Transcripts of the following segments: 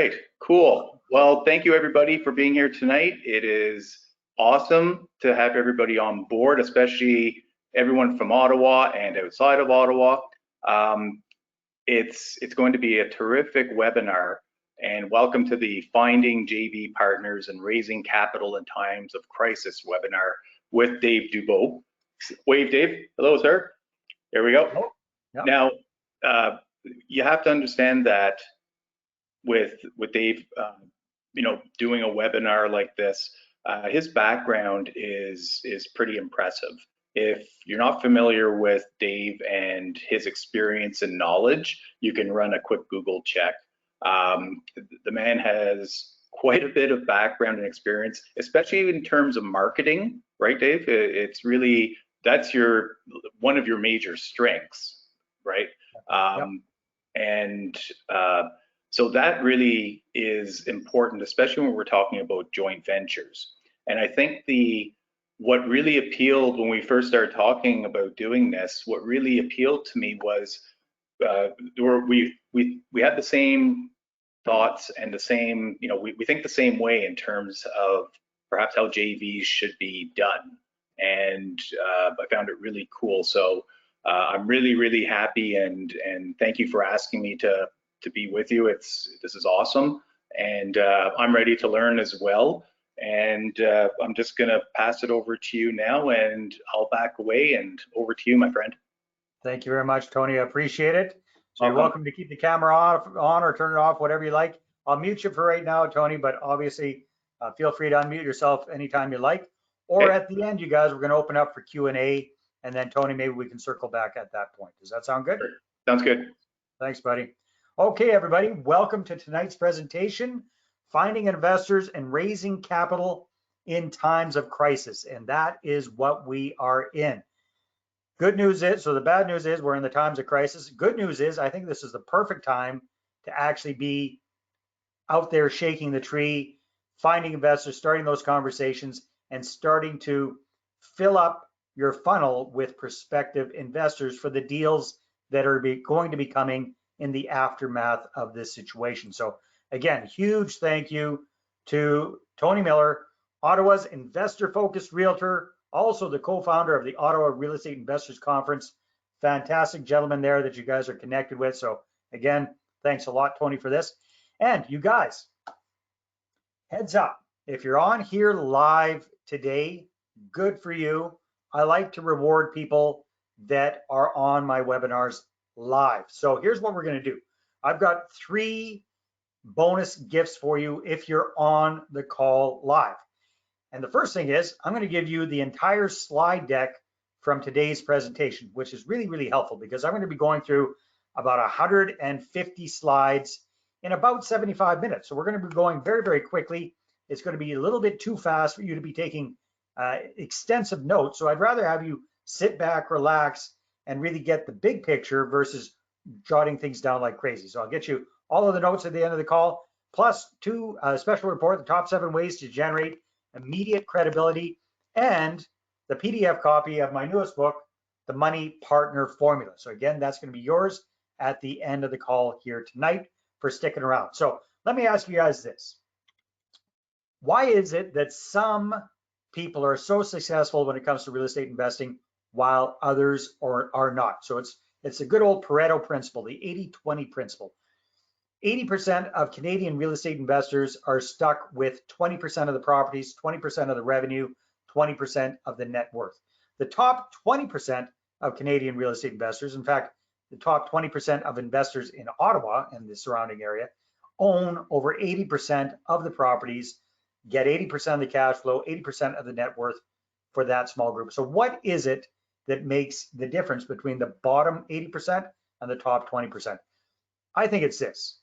right, cool. Well, thank you everybody for being here tonight. It is awesome to have everybody on board, especially everyone from Ottawa and outside of Ottawa. Um, it's going to be a terrific webinar, and welcome to the Finding JV Partners and Raising Capital in Times of Crisis webinar with Dave Dubeau. Wave, Dave. Hello, sir. There we go. Yep. Now, you have to understand that with Dave, doing a webinar like this, his background is pretty impressive. If you're not familiar with Dave and his experience and knowledge, you can run a quick Google check. The man has quite a bit of background and experience, especially in terms of marketing, right, Dave? It's really, that's one of your major strengths, right? Yep. And so that really is important, especially when we're talking about joint ventures. And I think what really appealed when we first started talking about doing this, what really appealed to me was we had the same thoughts and the same, we think the same way in terms of perhaps how JVs should be done. And I found it really cool. So I'm really, really happy, and thank you for asking me to be with you. This is awesome, and I'm ready to learn as well. And I'm just gonna pass it over to you now, and I'll back away and over to you, my friend. Thank you very much, Tony. I appreciate it. So you're welcome to keep the camera on or turn it off, whatever you like. I'll mute you for right now, Tony, but obviously feel free to unmute yourself anytime you like. Or Okay. at the end, you guys, we're going to open up for Q&A, and then Tony, maybe we can circle back at that point. Does that sound good? Sounds good. Thanks, buddy. Okay, everybody, welcome to tonight's presentation, Finding Investors and Raising Capital in Times of Crisis. And that is what we are in. Good news is, so the bad news is we're in the times of crisis. Good news is I think this is the perfect time to actually be out there shaking the tree, finding investors, starting those conversations, and starting to fill up your funnel with prospective investors for the deals that are going to be coming in the aftermath of this situation. So again, huge thank you to Tony Miller, Ottawa's investor-focused realtor, also the co-founder of the Ottawa Real Estate Investors Conference. Fantastic gentleman there that you guys are connected with. So again, thanks a lot, Tony, for this. And you guys, heads up, if you're on here live today, good for you. I like to reward people that are on my webinars live. So here's what we're going to do. I've got 3 bonus gifts for you if you're on the call live. And the first thing is I'm going to give you the entire slide deck from today's presentation, which is really, really helpful because I'm going to be going through about 150 slides in about 75 minutes. So we're going to be going very, very quickly. It's going to be a little bit too fast for you to be taking extensive notes. So I'd rather have you sit back, relax, and really get the big picture versus jotting things down like crazy. So I'll get you all of the notes at the end of the call, plus 2 special report, the top 7 ways to generate immediate credibility, and the PDF copy of my newest book, The Money Partner Formula. So again, that's going to be yours at the end of the call here tonight for sticking around. So let me ask you guys this. Why is it that some people are so successful when it comes to real estate investing while others are not? So it's a good old Pareto principle, the 80-20 principle. 80% of Canadian real estate investors are stuck with 20% of the properties, 20% of the revenue, 20% of the net worth. The top 20% of Canadian real estate investors, in fact, the top 20% of investors in Ottawa and the surrounding area, own over 80% of the properties, get 80% of the cash flow, 80% of the net worth for that small group. So what is it that makes the difference between the bottom 80% and the top 20%? I think it's this.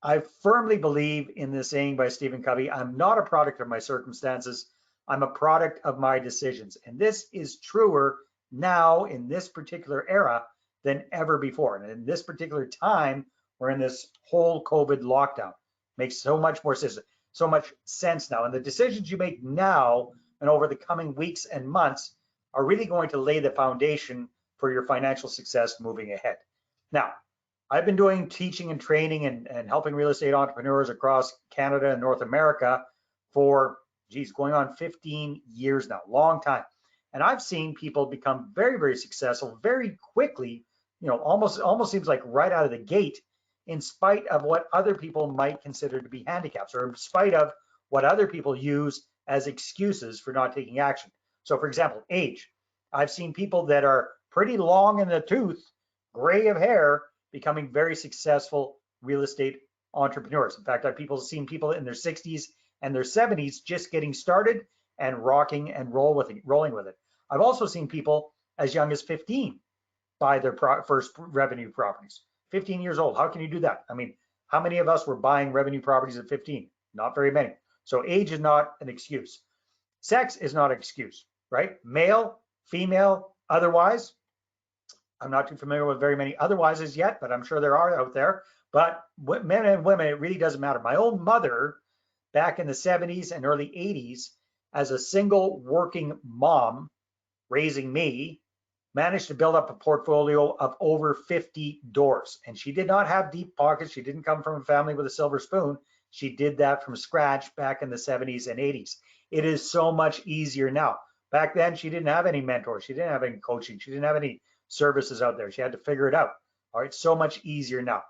I firmly believe in this saying by Stephen Covey, I'm not a product of my circumstances, I'm a product of my decisions. And this is truer now in this particular era than ever before. And in this particular time, we're in this whole COVID lockdown. Makes so much more sense, so much sense now. And the decisions you make now and over the coming weeks and months are really going to lay the foundation for your financial success moving ahead. Now, I've been doing teaching and training and helping real estate entrepreneurs across Canada and North America for, geez, going on 15 years now, long time. And I've seen people become very, very successful very quickly, almost seems like right out of the gate, in spite of what other people might consider to be handicaps, or in spite of what other people use as excuses for not taking action. So for example, age. I've seen people that are pretty long in the tooth, gray of hair, becoming very successful real estate entrepreneurs. In fact, I've seen people in their 60s and their 70s just getting started and rocking and rolling with it. I've also seen people as young as 15 buy their first revenue properties. 15 years old. How can you do that? I mean, how many of us were buying revenue properties at 15? Not very many. So age is not an excuse. Sex is not an excuse, right? Male, female, otherwise. I'm not too familiar with very many otherwises yet, but I'm sure there are out there. But men and women, it really doesn't matter. My own mother, back in the 70s and early 80s, as a single working mom raising me, managed to build up a portfolio of over 50 doors. And she did not have deep pockets. She didn't come from a family with a silver spoon. She did that from scratch back in the 70s and 80s. It is so much easier now. Back then, she didn't have any mentors. She didn't have any coaching. She didn't have any services out there. She had to figure it out. All right, so much easier now.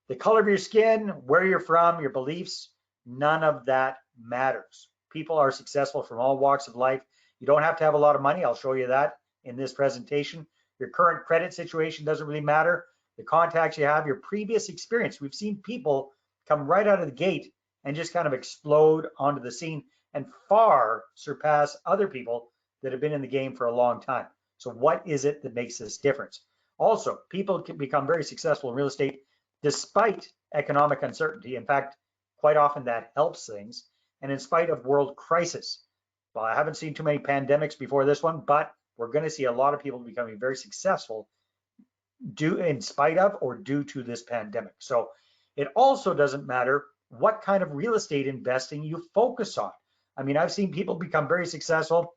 The color of your skin, where you're from, your beliefs, none of that matters. People are successful from all walks of life. You don't have to have a lot of money. I'll show you that in this presentation. Your current credit situation doesn't really matter. The contacts you have, your previous experience. We've seen people come right out of the gate and just kind of explode onto the scene and far surpass other people that have been in the game for a long time. So what is it that makes this difference? Also, people can become very successful in real estate despite economic uncertainty. In fact, quite often that helps things. And in spite of world crisis. Well, I haven't seen too many pandemics before this one, but we're going to see a lot of people becoming very successful in spite of or due to this pandemic. So it also doesn't matter what kind of real estate investing you focus on. I mean, I've seen people become very successful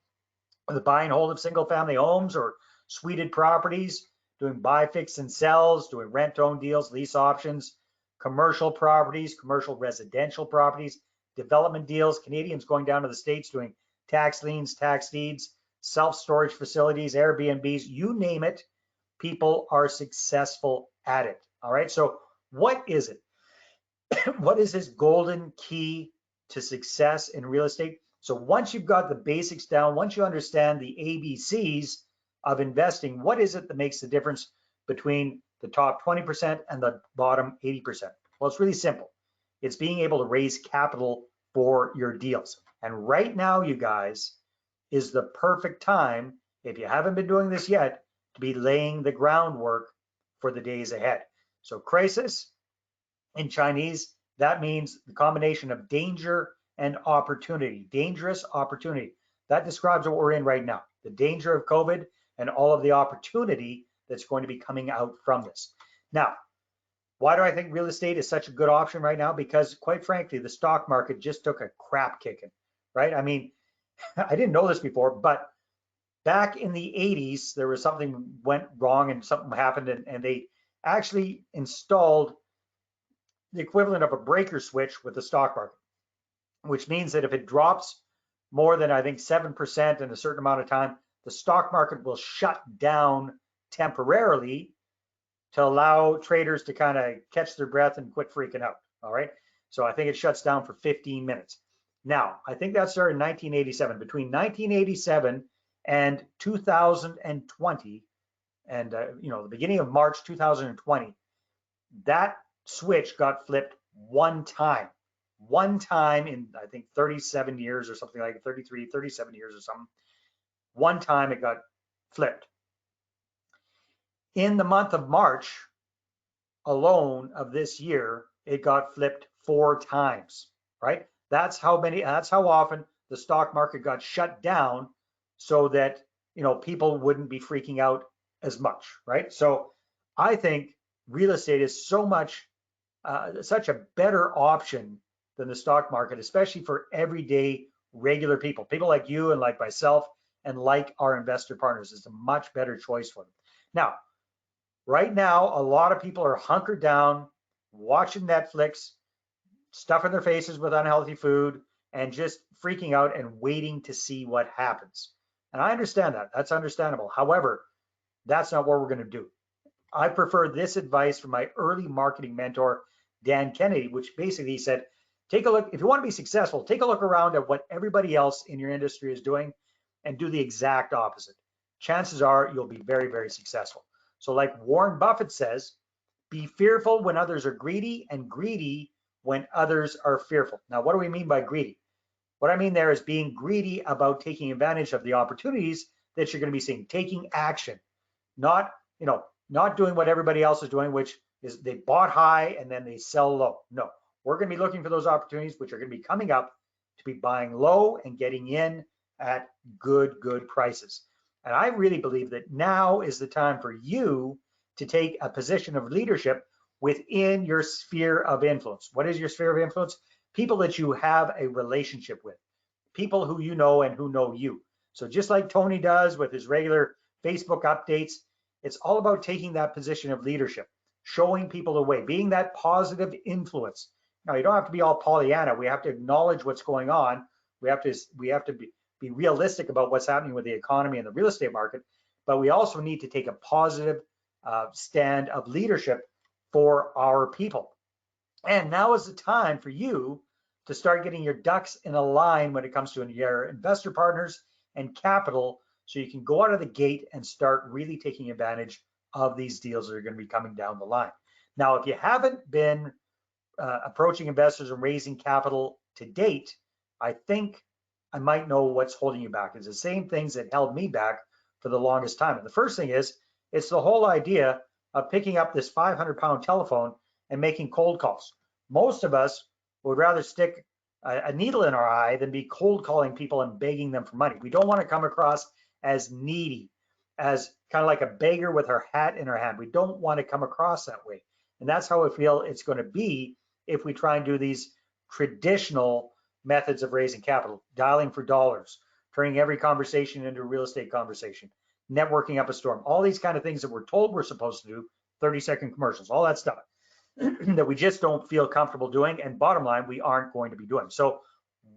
with the buy and hold of single family homes or suited properties, doing buy, fix, and sells, doing rent-own deals, lease options, commercial properties, commercial residential properties, development deals, Canadians going down to the States doing tax liens, tax deeds, self-storage facilities, Airbnbs, you name it, people are successful at it. All right, so what is it? What is this golden key to success in real estate? So once you've got the basics down, once you understand the ABCs of investing, what is it that makes the difference between the top 20% and the bottom 80%? Well, it's really simple. It's being able to raise capital for your deals. And right now, you guys, is the perfect time, if you haven't been doing this yet, to be laying the groundwork for the days ahead. So crisis in Chinese, that means the combination of danger and opportunity, dangerous opportunity. That describes what we're in right now, the danger of COVID and all of the opportunity that's going to be coming out from this. Now, why do I think real estate is such a good option right now? Because quite frankly, the stock market just took a crap kicking, right? I mean, I didn't know this before, but back in the 80s, there was something went wrong and something happened, and they actually installed the equivalent of a breaker switch with the stock market, which means that if it drops more than, I think, 7% in a certain amount of time, the stock market will shut down temporarily to allow traders to kind of catch their breath and quit freaking out. All right. So I think it shuts down for 15 minutes. Now, I think that started in 1987. Between 1987 and 2020, and the beginning of March 2020, that switch got flipped one time in, I think, 37 years or something like 33, 37 years or something. One time it got flipped. In the month of March alone of this year, it got flipped 4 times, right? That's how often the stock market got shut down so that, people wouldn't be freaking out as much, right? So I think real estate is such a better option than the stock market, especially for everyday regular people like you and like myself and like our investor partners. It's a much better choice for them. Now, Right now, a lot of people are hunkered down, watching Netflix, stuffing their faces with unhealthy food, and just freaking out and waiting to see what happens. And I understand that. That's understandable. However, that's not what we're going to do. I prefer this advice from my early marketing mentor, Dan Kennedy, which basically said, take a look, if you want to be successful, take a look around at what everybody else in your industry is doing and do the exact opposite. Chances are you'll be very, very successful. So like Warren Buffett says, be fearful when others are greedy and greedy when others are fearful. Now, what do we mean by greedy? What I mean there is being greedy about taking advantage of the opportunities that you're going to be seeing, taking action, not, not doing what everybody else is doing, which is they bought high and then they sell low. No, we're going to be looking for those opportunities, which are going to be coming up, to be buying low and getting in at good prices. And I really believe that now is the time for you to take a position of leadership within your sphere of influence. What is your sphere of influence? People that you have a relationship with, people who you know and who know you. So just like Tony does with his regular Facebook updates, it's all about taking that position of leadership, showing people the way, being that positive influence. Now, you don't have to be all Pollyanna. We have to acknowledge what's going on. We have to be realistic about what's happening with the economy and the real estate market, but we also need to take a positive stand of leadership for our people. And now is the time for you to start getting your ducks in a line when it comes to your investor partners and capital, so you can go out of the gate and start really taking advantage of these deals that are going to be coming down the line. Now, if you haven't been approaching investors and raising capital to date, I think I might know what's holding you back. It's the same things that held me back for the longest time. And the first thing is, it's the whole idea of picking up this 500-pound telephone and making cold calls. Most of us would rather stick a needle in our eye than be cold calling people and begging them for money. We don't want to come across as needy, as kind of like a beggar with her hat in her hand. We don't want to come across that way. And that's how I feel it's going to be if we try and do these traditional methods of raising capital, dialing for dollars, turning every conversation into a real estate conversation, networking up a storm, all these kind of things that we're told we're supposed to do, 30-second commercials, all that stuff that we just don't feel comfortable doing. And bottom line, we aren't going to be doing. So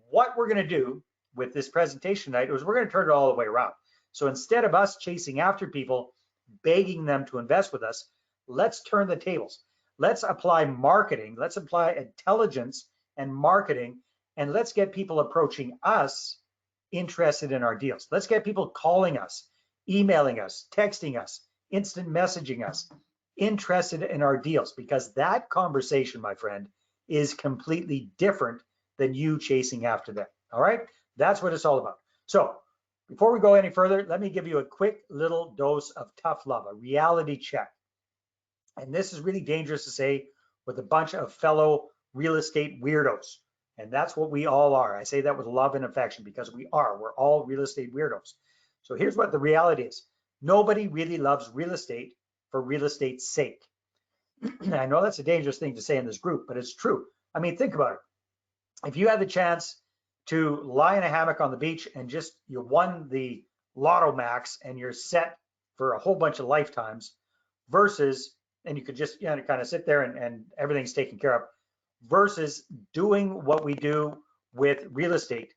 what we're going to do with this presentation tonight is we're going to turn it all the way around. So instead of us chasing after people, begging them to invest with us, let's turn the tables. Let's apply marketing. Let's apply intelligence and marketing, and let's get people approaching us interested in our deals. Let's get people calling us, emailing us, texting us, instant messaging us, interested in our deals, because that conversation, my friend, is completely different than you chasing after them. All right, that's what it's all about. So before we go any further, let me give you a quick little dose of tough love, a reality check. And this is really dangerous to say with a bunch of fellow real estate weirdos. And that's what we all are. I say that with love and affection because we are. We're all real estate weirdos. So here's what the reality is. Nobody really loves real estate for real estate's sake. I know that's a dangerous thing to say in this group, but it's true. I mean, think about it. If you had the chance to lie in a hammock on the beach and just you won the Lotto Max and you're set for a whole bunch of lifetimes versus, and you could just kind of sit there and everything's taken care of, versus doing what we do with real estate,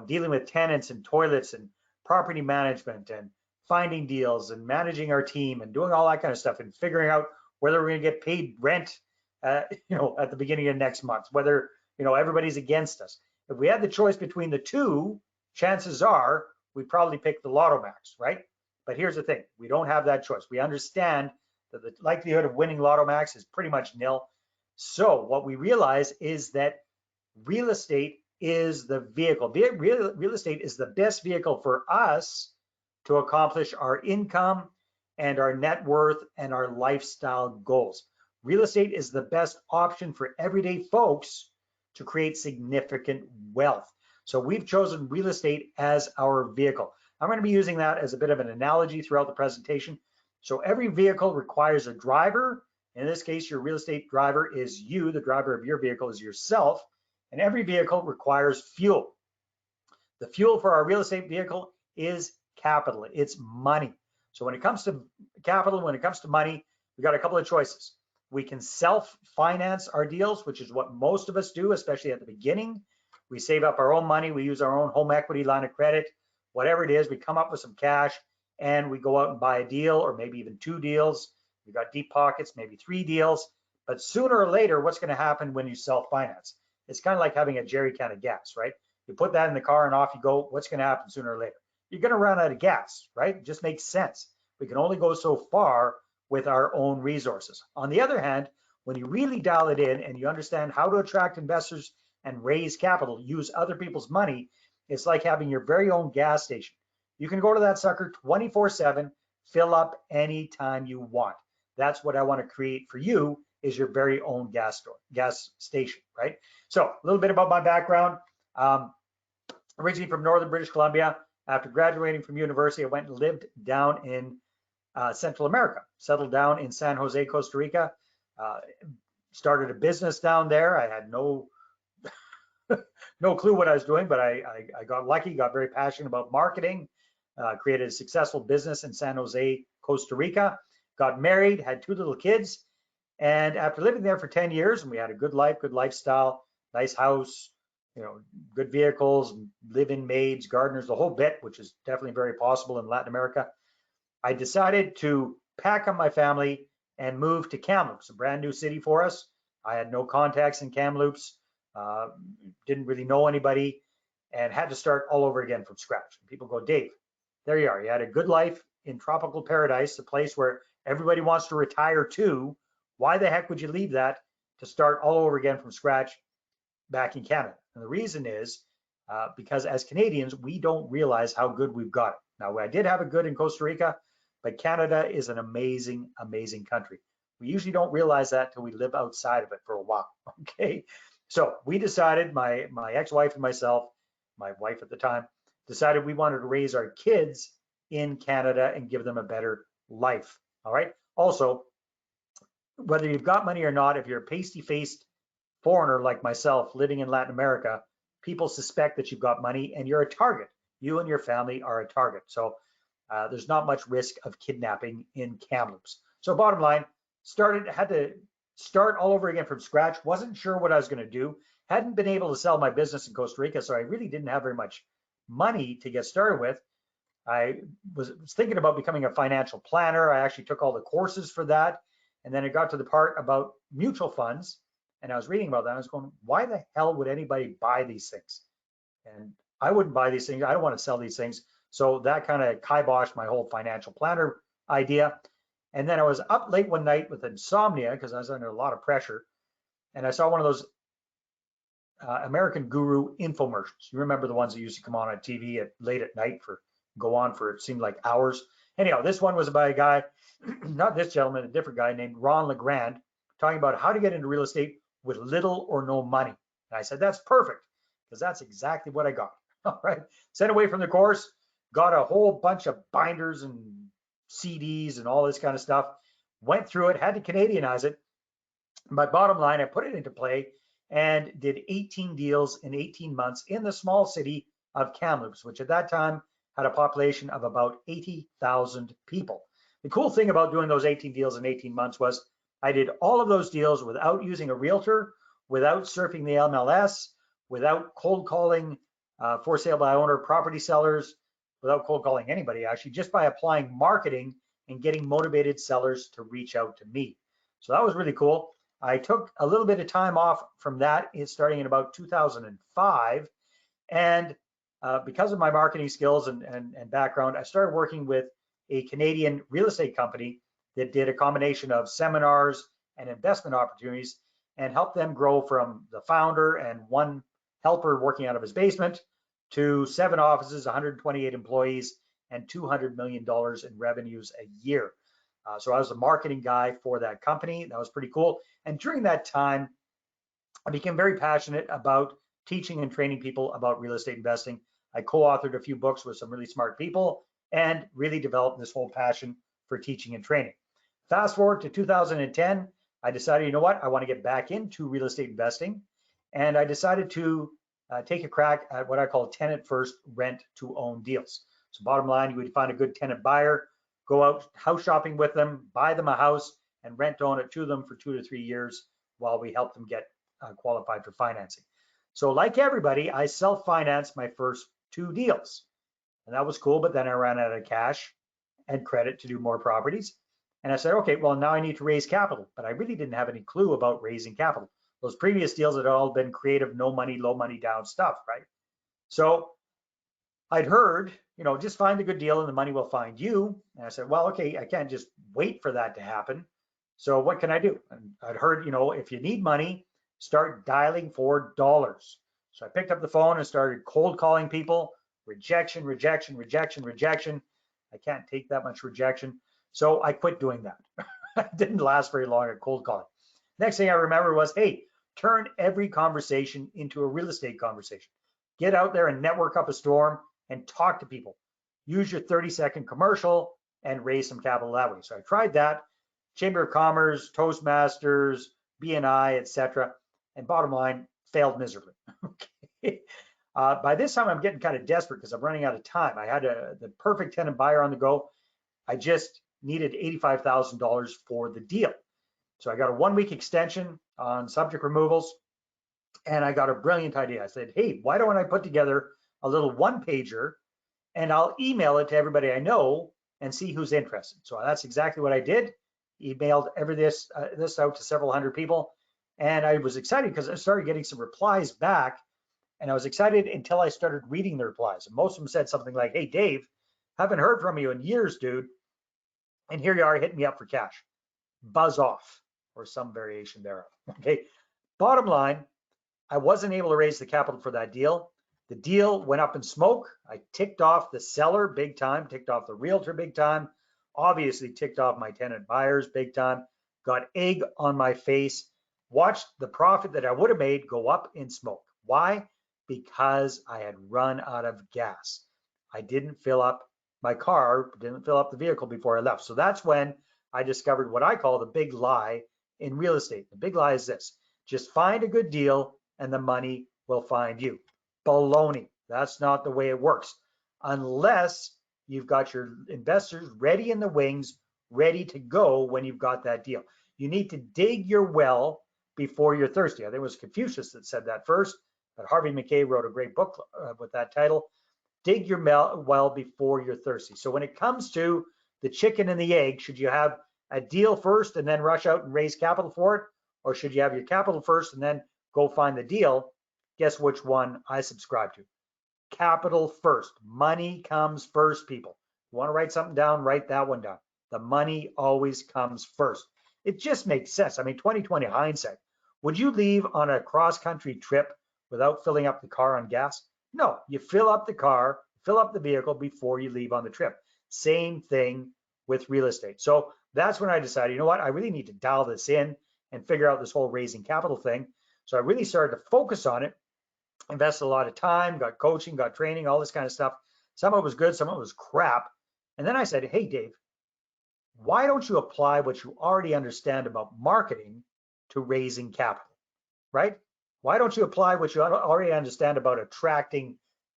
dealing with tenants and toilets and property management and finding deals and managing our team and doing all that kind of stuff and figuring out whether we're going to get paid rent, at the beginning of next month, whether, everybody's against us. If we had the choice between the two, chances are we'd probably pick the Lotto Max, right? But here's the thing, we don't have that choice. We understand that the likelihood of winning Lotto Max is pretty much nil. So what we realize is that real estate is the vehicle. Real estate is the best vehicle for us to accomplish our income and our net worth and our lifestyle goals. Real estate is the best option for everyday folks to create significant wealth. So we've chosen real estate as our vehicle. I'm going to be using that as a bit of an analogy throughout the presentation. So every vehicle requires a driver. In this case, your real estate driver is you. The driver of your vehicle is yourself. And every vehicle requires fuel. The fuel for our real estate vehicle is capital. It's money. So when it comes to capital, when it comes to money, we got a couple of choices. We can self-finance our deals, which is what most of us do, especially at the beginning. We save up our own money, we use our own home equity line of credit, whatever it is, we come up with some cash and we go out and buy a deal, or maybe even 2 deals. We've got deep pockets, maybe 3 deals. But sooner or later, what's going to happen when you self-finance? It's kind of like having a jerry can of gas, right? You put that in the car and off you go. What's going to happen sooner or later? You're going to run out of gas, right? It just makes sense. We can only go so far with our own resources. On the other hand, when you really dial it in and you understand how to attract investors and raise capital, use other people's money, it's like having your very own gas station. You can go to that sucker 24/7, fill up anytime you want. That's what I want to create for you, is your very own gas station, right? So a little bit about my background. Originally from Northern British Columbia. After graduating from university, I went and lived down in Central America, settled down in San Jose, Costa Rica, started a business down there. I had no clue what I was doing, but I got lucky, got very passionate about marketing, created a successful business in San Jose, Costa Rica, got married, had 2 little kids. And after living there for 10 years, and we had a good life, good lifestyle, nice house, good vehicles, live-in maids, gardeners, the whole bit, which is definitely very possible in Latin America, I decided to pack up my family and move to Kamloops, a brand new city for us. I had no contacts in Kamloops, didn't really know anybody, and had to start all over again from scratch. And people go, Dave, there you are. You had a good life in tropical paradise, a place where everybody wants to retire to. Why the heck would you leave that to start all over again from scratch back in Canada? And the reason is because as Canadians, we don't realize how good we've got it. Now, I did have it good in Costa Rica, but Canada is an amazing, amazing country. We usually don't realize that till we live outside of it for a while, okay? So we decided, my ex-wife and myself, my wife at the time, decided we wanted to raise our kids in Canada and give them a better life, all right? Also, whether you've got money or not, if you're a pasty-faced foreigner like myself living in Latin America, people suspect that you've got money and you're a target. You and your family are a target. So there's not much risk of kidnapping in Kamloops. So bottom line, had to start all over again from scratch. Wasn't sure what I was going to do. Hadn't been able to sell my business in Costa Rica, so I really didn't have very much money to get started with. I was thinking about becoming a financial planner. I actually took all the courses for that. And then it got to the part about mutual funds, and I was reading about that. I was going, why the hell would anybody buy these things? And I wouldn't buy these things. I don't want to sell these things. So that kind of kiboshed my whole financial planner idea. And then I was up late one night with insomnia because I was under a lot of pressure. And I saw one of those American Guru infomercials. You remember the ones that used to come on TV late at night go on for it seemed like hours. Anyhow, this one was by a guy, not this gentleman, a different guy named Ron LeGrand, talking about how to get into real estate with little or no money. And I said, that's perfect, because that's exactly what I got. All right, sent away from the course, got a whole bunch of binders and CDs and all this kind of stuff, went through it, had to Canadianize it. My bottom line, I put it into play and did 18 deals in 18 months in the small city of Kamloops, which at that time had a population of about 80,000 people. The cool thing about doing those 18 deals in 18 months was I did all of those deals without using a realtor, without surfing the MLS, without cold calling for sale by owner property sellers, without cold calling anybody actually, just by applying marketing and getting motivated sellers to reach out to me. So that was really cool. I took a little bit of time off from that, starting in about 2005. And because of my marketing skills and background, I started working with a Canadian real estate company that did a combination of seminars and investment opportunities and helped them grow from the founder and one helper working out of his basement to 7 offices, 128 employees, and $200 million in revenues a year. So I was a marketing guy for that company. That was pretty cool. And during that time, I became very passionate about teaching and training people about real estate investing. I co-authored a few books with some really smart people and really developed this whole passion for teaching and training. Fast forward to 2010, I decided, you know what, I want to get back into real estate investing. And I decided to take a crack at what I call tenant first, rent to own deals. So bottom line, you would find a good tenant buyer, go out house shopping with them, buy them a house, and rent own it to them for 2 to 3 years while we help them get qualified for financing. So like everybody, I self-financed my first 2 deals, and that was cool. But then I ran out of cash and credit to do more properties. And I said, okay, well, now I need to raise capital, but I really didn't have any clue about raising capital. Those previous deals had all been creative, no money, low money down stuff, right? So I'd heard, just find a good deal and the money will find you. And I said, well, okay, I can't just wait for that to happen. So what can I do? And I'd heard, if you need money, start dialing for dollars. So I picked up the phone and started cold calling people. Rejection, rejection, rejection, rejection. I can't take that much rejection. So I quit doing that. It didn't last very long at cold calling. Next thing I remember was, hey, turn every conversation into a real estate conversation. Get out there and network up a storm and talk to people. Use your 30-second commercial and raise some capital that way. So I tried that. Chamber of Commerce, Toastmasters, BNI, etc. And bottom line, failed miserably. Okay. By this time, I'm getting kind of desperate because I'm running out of time. I had the perfect tenant buyer on the go. I just needed $85,000 for the deal. So I got a 1-week extension on subject removals, and I got a brilliant idea. I said, hey, why don't I put together a little 1-pager and I'll email it to everybody I know and see who's interested. So that's exactly what I did. Emailed this out to several hundred people, and I was excited because I started getting some replies back, and I was excited until I started reading the replies. And most of them said something like, hey, Dave, haven't heard from you in years, dude, and here you are hitting me up for cash. Buzz off, or some variation thereof. Okay. Bottom line, I wasn't able to raise the capital for that deal. The deal went up in smoke. I ticked off the seller big time, ticked off the realtor big time, obviously ticked off my tenant buyers big time, got egg on my face, watched the profit that I would have made go up in smoke. Why? Because I had run out of gas. I didn't fill up my car, didn't fill up the vehicle before I left. So that's when I discovered what I call the big lie in real estate. The big lie is this: just find a good deal and the money will find you. Baloney. That's not the way it works. Unless you've got your investors ready in the wings, ready to go when you've got that deal. You need to dig your well before you're thirsty. I think it was Confucius that said that first, but Harvey Mackay wrote a great book with that title. Dig your well before you're thirsty. So when it comes to the chicken and the egg, should you have a deal first and then rush out and raise capital for it? Or should you have your capital first and then go find the deal? Guess which one I subscribe to? Capital first. Money comes first, people. You want to write something down, write that one down. The money always comes first. It just makes sense. I mean, 2020 hindsight. Would you leave on a cross-country trip without filling up the car on gas? No, you fill up the car, fill up the vehicle before you leave on the trip. Same thing with real estate. So that's when I decided, you know what, I really need to dial this in and figure out this whole raising capital thing. So I really started to focus on it, invested a lot of time, got coaching, got training, all this kind of stuff. Some of it was good, some of it was crap. And then I said, hey, Dave, why don't you apply what you already understand about marketing to raising capital, right? Why don't you apply what you already understand about attracting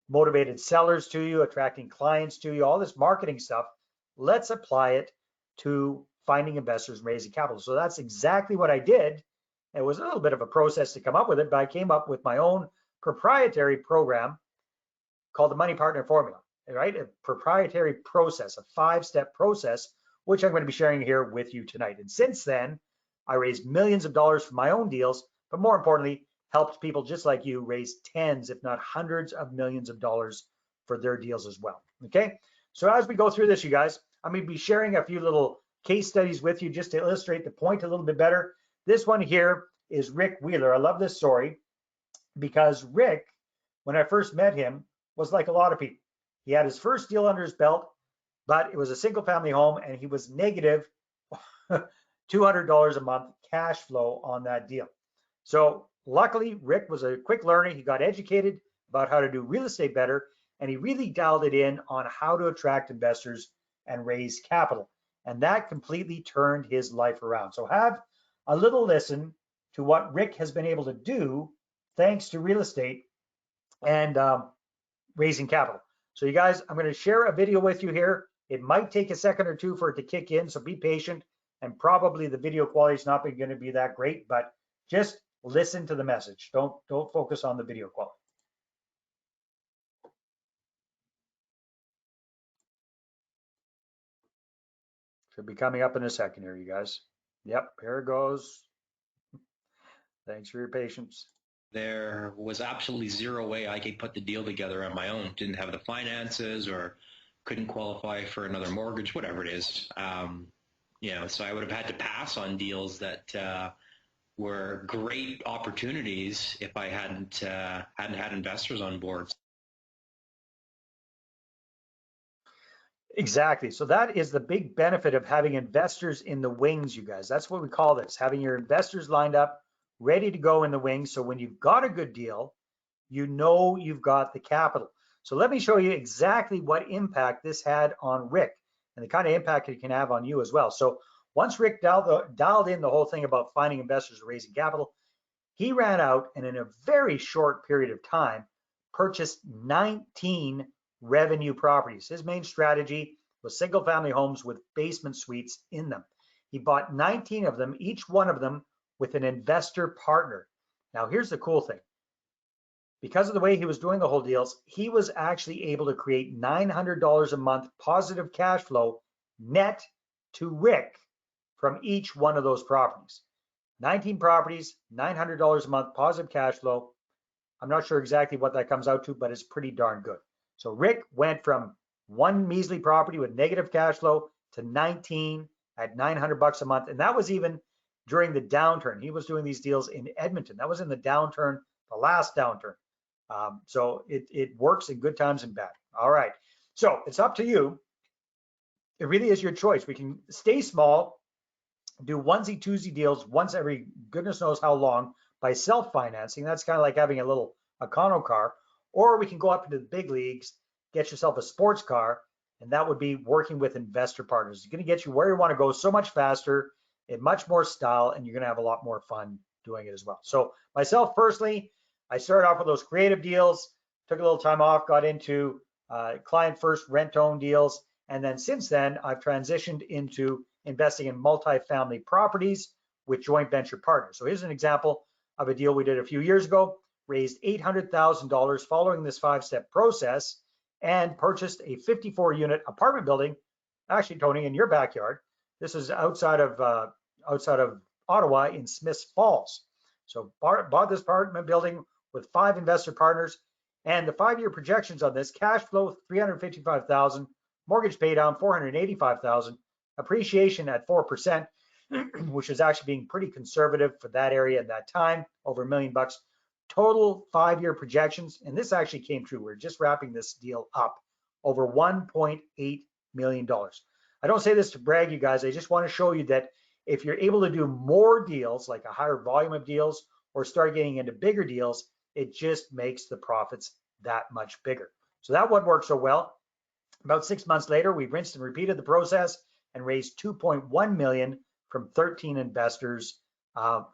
motivated sellers to you, attracting clients to you, all this marketing stuff? Let's apply it to finding investors and raising capital. So that's exactly what I did. It was a little bit of a process to come up with it, but I came up with my own proprietary program called the Money Partner Formula, right? A proprietary process, a 5-step process, which I'm going to be sharing here with you tonight. And since then, I raised millions of dollars for my own deals, but more importantly, helped people just like you raise tens, if not hundreds of millions of dollars for their deals as well. Okay. So as we go through this, you guys, I'm going to be sharing a few little case studies with you just to illustrate the point a little bit better. This one here is Rick Wheeler. I love this story because Rick, when I first met him, was like a lot of people. He had his first deal under his belt, but it was a single family home and he was negative $200 a month cash flow on that deal. So luckily, Rick was a quick learner. He got educated about how to do real estate better, and he really dialed it in on how to attract investors and raise capital. And that completely turned his life around. So have a little listen to what Rick has been able to do thanks to real estate and raising capital. So you guys, I'm going to share a video with you here. It might take a second or two for it to kick in, so be patient. and probably the video quality is not going to be that great, but just listen to the message. Don't focus on the video quality. Should be coming up in a second here, you guys. Yep, here it goes. Thanks for your patience. There was absolutely zero way I could put the deal together on my own. Didn't have the finances or couldn't qualify for another mortgage, whatever it is. So I would have had to pass on deals that were great opportunities if I hadn't had investors on board. Exactly. So that is the big benefit of having investors in the wings, you guys. That's what we call this, having your investors lined up, ready to go in the wings. So when you've got a good deal, you know you've got the capital. So let me show you exactly what impact this had on Rick and the kind of impact it can have on you as well. So once Rick dialed in the whole thing about finding investors raising capital, he ran out and in a very short period of time purchased 19 revenue properties. His main strategy was single family homes with basement suites in them. He bought 19 of them, each one of them with an investor partner. Now here's the cool thing. Because of the way he was doing the whole deals, he was actually able to create $900 a month positive cash flow net to Rick from each one of those properties. 19 properties, $900 a month positive cash flow. I'm not sure exactly what that comes out to, but it's pretty darn good. So Rick went from one measly property with negative cash flow to 19 at $900 a month. And that was even during the downturn. He was doing these deals in Edmonton. That was in the downturn, the last downturn. So it works in good times and bad. All right. So it's up to you. It really is your choice. We can stay small, do onesie twosie deals once every goodness knows how long by self-financing. That's kind of like having a little econo car. Or we can go up into the big leagues, get yourself a sports car, and that would be working with investor partners. It's going to get you where you want to go so much faster, in much more style, and you're going to have a lot more fun doing it as well. So myself personally, I started off with those creative deals, took a little time off, got into client first rent-own deals, and then since then, I've transitioned into investing in multifamily properties with joint venture partners. So here's an example of a deal we did a few years ago. Raised $800,000 following this 5-step process and purchased a 54-unit apartment building, actually, Tony, in your backyard. This is outside of Ottawa in Smiths Falls. So bought this apartment building with 5 investor partners, and the 5-year projections on this: cash flow $355,000, mortgage pay down $485,000, appreciation at 4%, which is actually being pretty conservative for that area at that time, over $1 million. Total 5-year projections, and this actually came true. We're just wrapping this deal up, over $1.8 million. I don't say this to brag, you guys. I just want to show you that if you're able to do more deals, like a higher volume of deals, or start getting into bigger deals, it just makes the profits that much bigger. So that one worked so well. About 6 months later, we rinsed and repeated the process and raised $2.1 million from 13 investors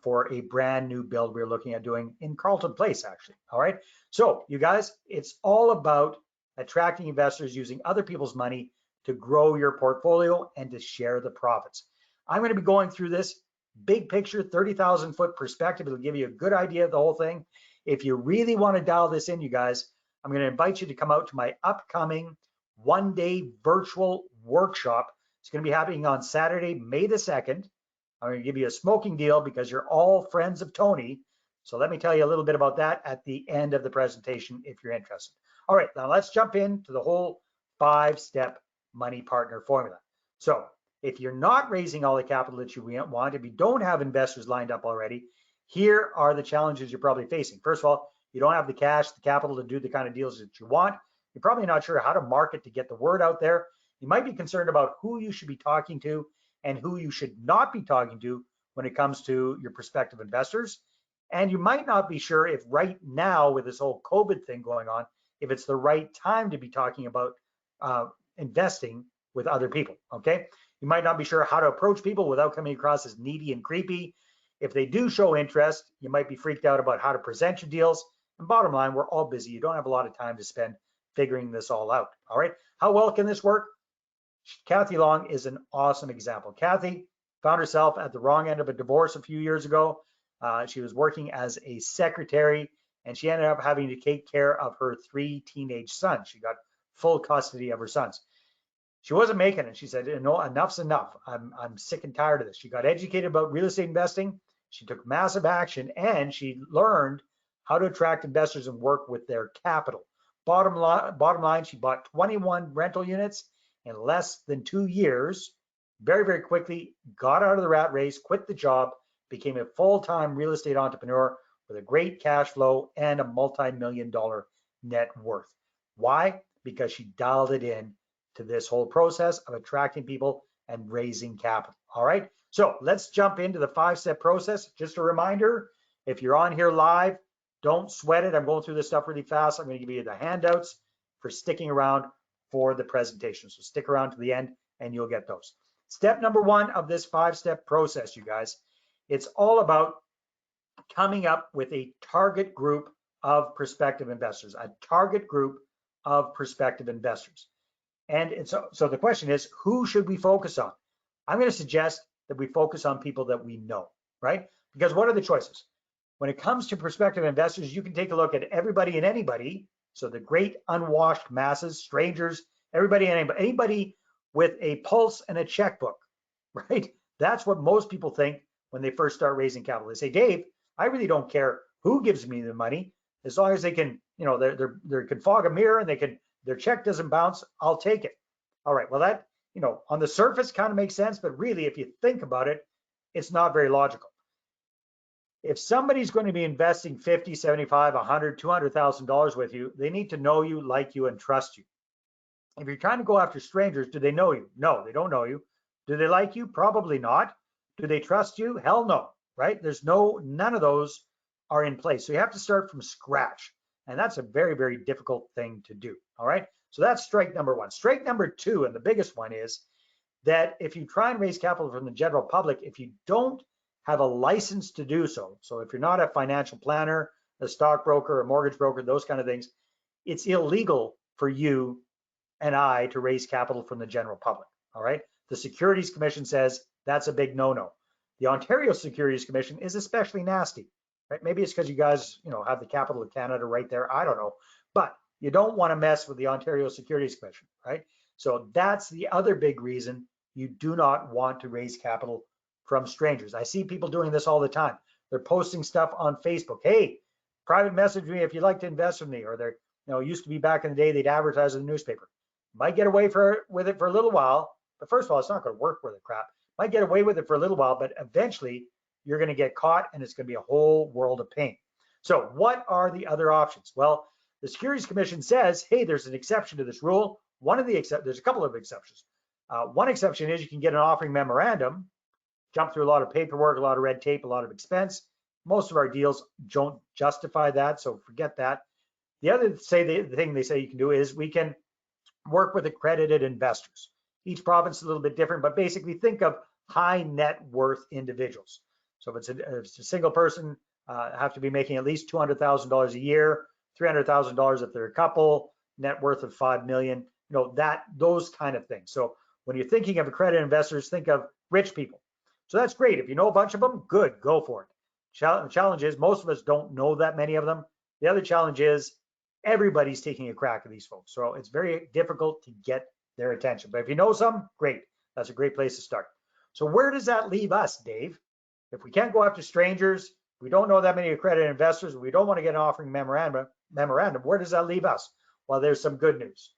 for a brand new build we were looking at doing in Carleton Place, actually. All right. So you guys, it's all about attracting investors using other people's money to grow your portfolio and to share the profits. I'm going to be going through this big picture, 30,000 foot perspective. It'll give you a good idea of the whole thing. If you really want to dial this in, you guys, I'm going to invite you to come out to my upcoming 1-day virtual workshop. It's going to be happening on Saturday, May the 2nd. I'm going to give you a smoking deal because you're all friends of Tony. So let me tell you a little bit about that at the end of the presentation if you're interested. All right, now let's jump into the whole 5-step money partner formula. So if you're not raising all the capital that you want, if you don't have investors lined up already, here are the challenges you're probably facing. First of all, you don't have the cash, the capital to do the kind of deals that you want. You're probably not sure how to market to get the word out there. You might be concerned about who you should be talking to and who you should not be talking to when it comes to your prospective investors. And you might not be sure if right now, with this whole COVID thing going on, if it's the right time to be talking about investing with other people, okay? You might not be sure how to approach people without coming across as needy and creepy. If they do show interest, you might be freaked out about how to present your deals. And bottom line, we're all busy. You don't have a lot of time to spend figuring this all out, all right? How well can this work? Kathy Long is an awesome example. Kathy found herself at the wrong end of a divorce a few years ago. She was working as a secretary, and she ended up having to take care of her 3 teenage sons. She got full custody of her sons. She wasn't making it. She said, no, enough's enough. I'm sick and tired of this. She got educated about real estate investing. She took massive action, and she learned how to attract investors and work with their capital. Bottom line, she bought 21 rental units in less than 2 years, very, very quickly, got out of the rat race, quit the job, became a full-time real estate entrepreneur with a great cash flow and a multi-million-dollar net worth. Why? Because she dialed it in to this whole process of attracting people and raising capital. All right, so let's jump into the 5-step process. Just a reminder, if you're on here live, don't sweat it. I'm going through this stuff really fast. I'm going to give you the handouts for sticking around for the presentation. So stick around to the end and you'll get those. Step number 1 of this 5-step process, you guys, it's all about coming up with a target group of prospective investors, a target group of prospective investors. And so the question is, who should we focus on? I'm going to suggest that we focus on people that we know, right? Because what are the choices? When it comes to prospective investors, you can take a look at everybody and anybody. So the great unwashed masses, strangers, everybody and anybody with a pulse and a checkbook, right? That's what most people think when they first start raising capital. They say, Dave, I really don't care who gives me the money, as long as they can, you know, they can fog a mirror and their check doesn't bounce, I'll take it. All right, well that, you know, on the surface kind of makes sense, but really if you think about it, it's not very logical. If somebody's going to be investing 50, 75, 100, $200,000 with you, they need to know you, like you, and trust you. If you're trying to go after strangers, do they know you? No, they don't know you. Do they like you? Probably not. Do they trust you? Hell no, right? None of those are in place. So you have to start from scratch. And that's a very, very difficult thing to do. All right. So that's strike number 1. Strike number 2, and the biggest one, is that if you try and raise capital from the general public, if you don't have a license to do so, so if you're not a financial planner, a stockbroker, a mortgage broker, those kind of things, it's illegal for you and I to raise capital from the general public. All right. The Securities Commission says that's a big no-no. The Ontario Securities Commission is especially nasty. Right? Maybe it's because you guys, you know, have the capital of Canada right there. I don't know, but you don't want to mess with the Ontario Securities Commission, right? So that's the other big reason you do not want to raise capital from strangers. I see people doing this all the time. They're posting stuff on Facebook. Hey, private message me if you'd like to invest with me. Or they're, you know, used to be back in the day, they'd advertise in the newspaper. Might get away with it for a little while, but first of all, it's not going to work with the crap. Might get away with it for a little while, but eventually you're going to get caught and it's going to be a whole world of pain. So what are the other options? Well, the Securities Commission says, hey, there's an exception to this rule. There's a couple of exceptions. One exception is you can get an offering memorandum, jump through a lot of paperwork, a lot of red tape, a lot of expense. Most of our deals don't justify that, so forget that. The other thing they say you can do is we can work with accredited investors. Each province is a little bit different, but basically think of high net worth individuals. So if it's a single person, have to be making at least $200,000 a year, $300,000 if they're a couple, net worth of $5 million, you know, those kind of things. So when you're thinking of accredited investors, think of rich people. So that's great. If you know a bunch of them, good, go for it. The challenge is most of us don't know that many of them. The other challenge is everybody's taking a crack at these folks. So it's very difficult to get their attention. But if you know some, great. That's a great place to start. So where does that leave us, Dave? If we can't go after strangers, we don't know that many accredited investors, we don't want to get an offering memorandum, where does that leave us? Well, there's some good news.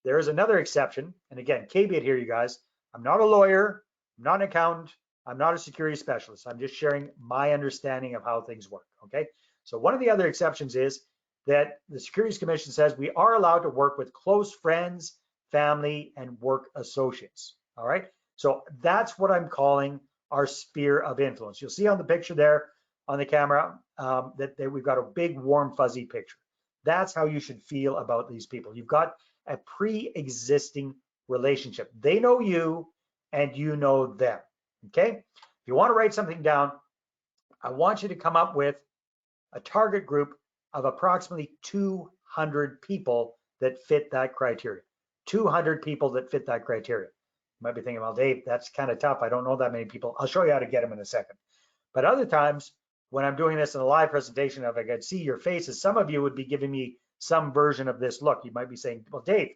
There is another exception. And again, caveat here, you guys, I'm not a lawyer, I'm not an accountant, I'm not a security specialist. I'm just sharing my understanding of how things work, okay? So one of the other exceptions is that the Securities Commission says we are allowed to work with close friends, family, and work associates, all right? So that's what I'm calling our sphere of influence. You'll see on the picture there on the camera that we've got a big warm fuzzy picture. That's how you should feel about these people. You've got a pre-existing relationship. They know you and you know them, okay? If you want to write something down, I want you to come up with a target group of approximately 200 people that fit that criteria. 200 people that fit that criteria. You might be thinking, well, Dave, that's kind of tough. I don't know that many people. I'll show you how to get them in a second. But other times when I'm doing this in a live presentation, if I could see your faces, some of you would be giving me some version of this look. You might be saying, well, Dave,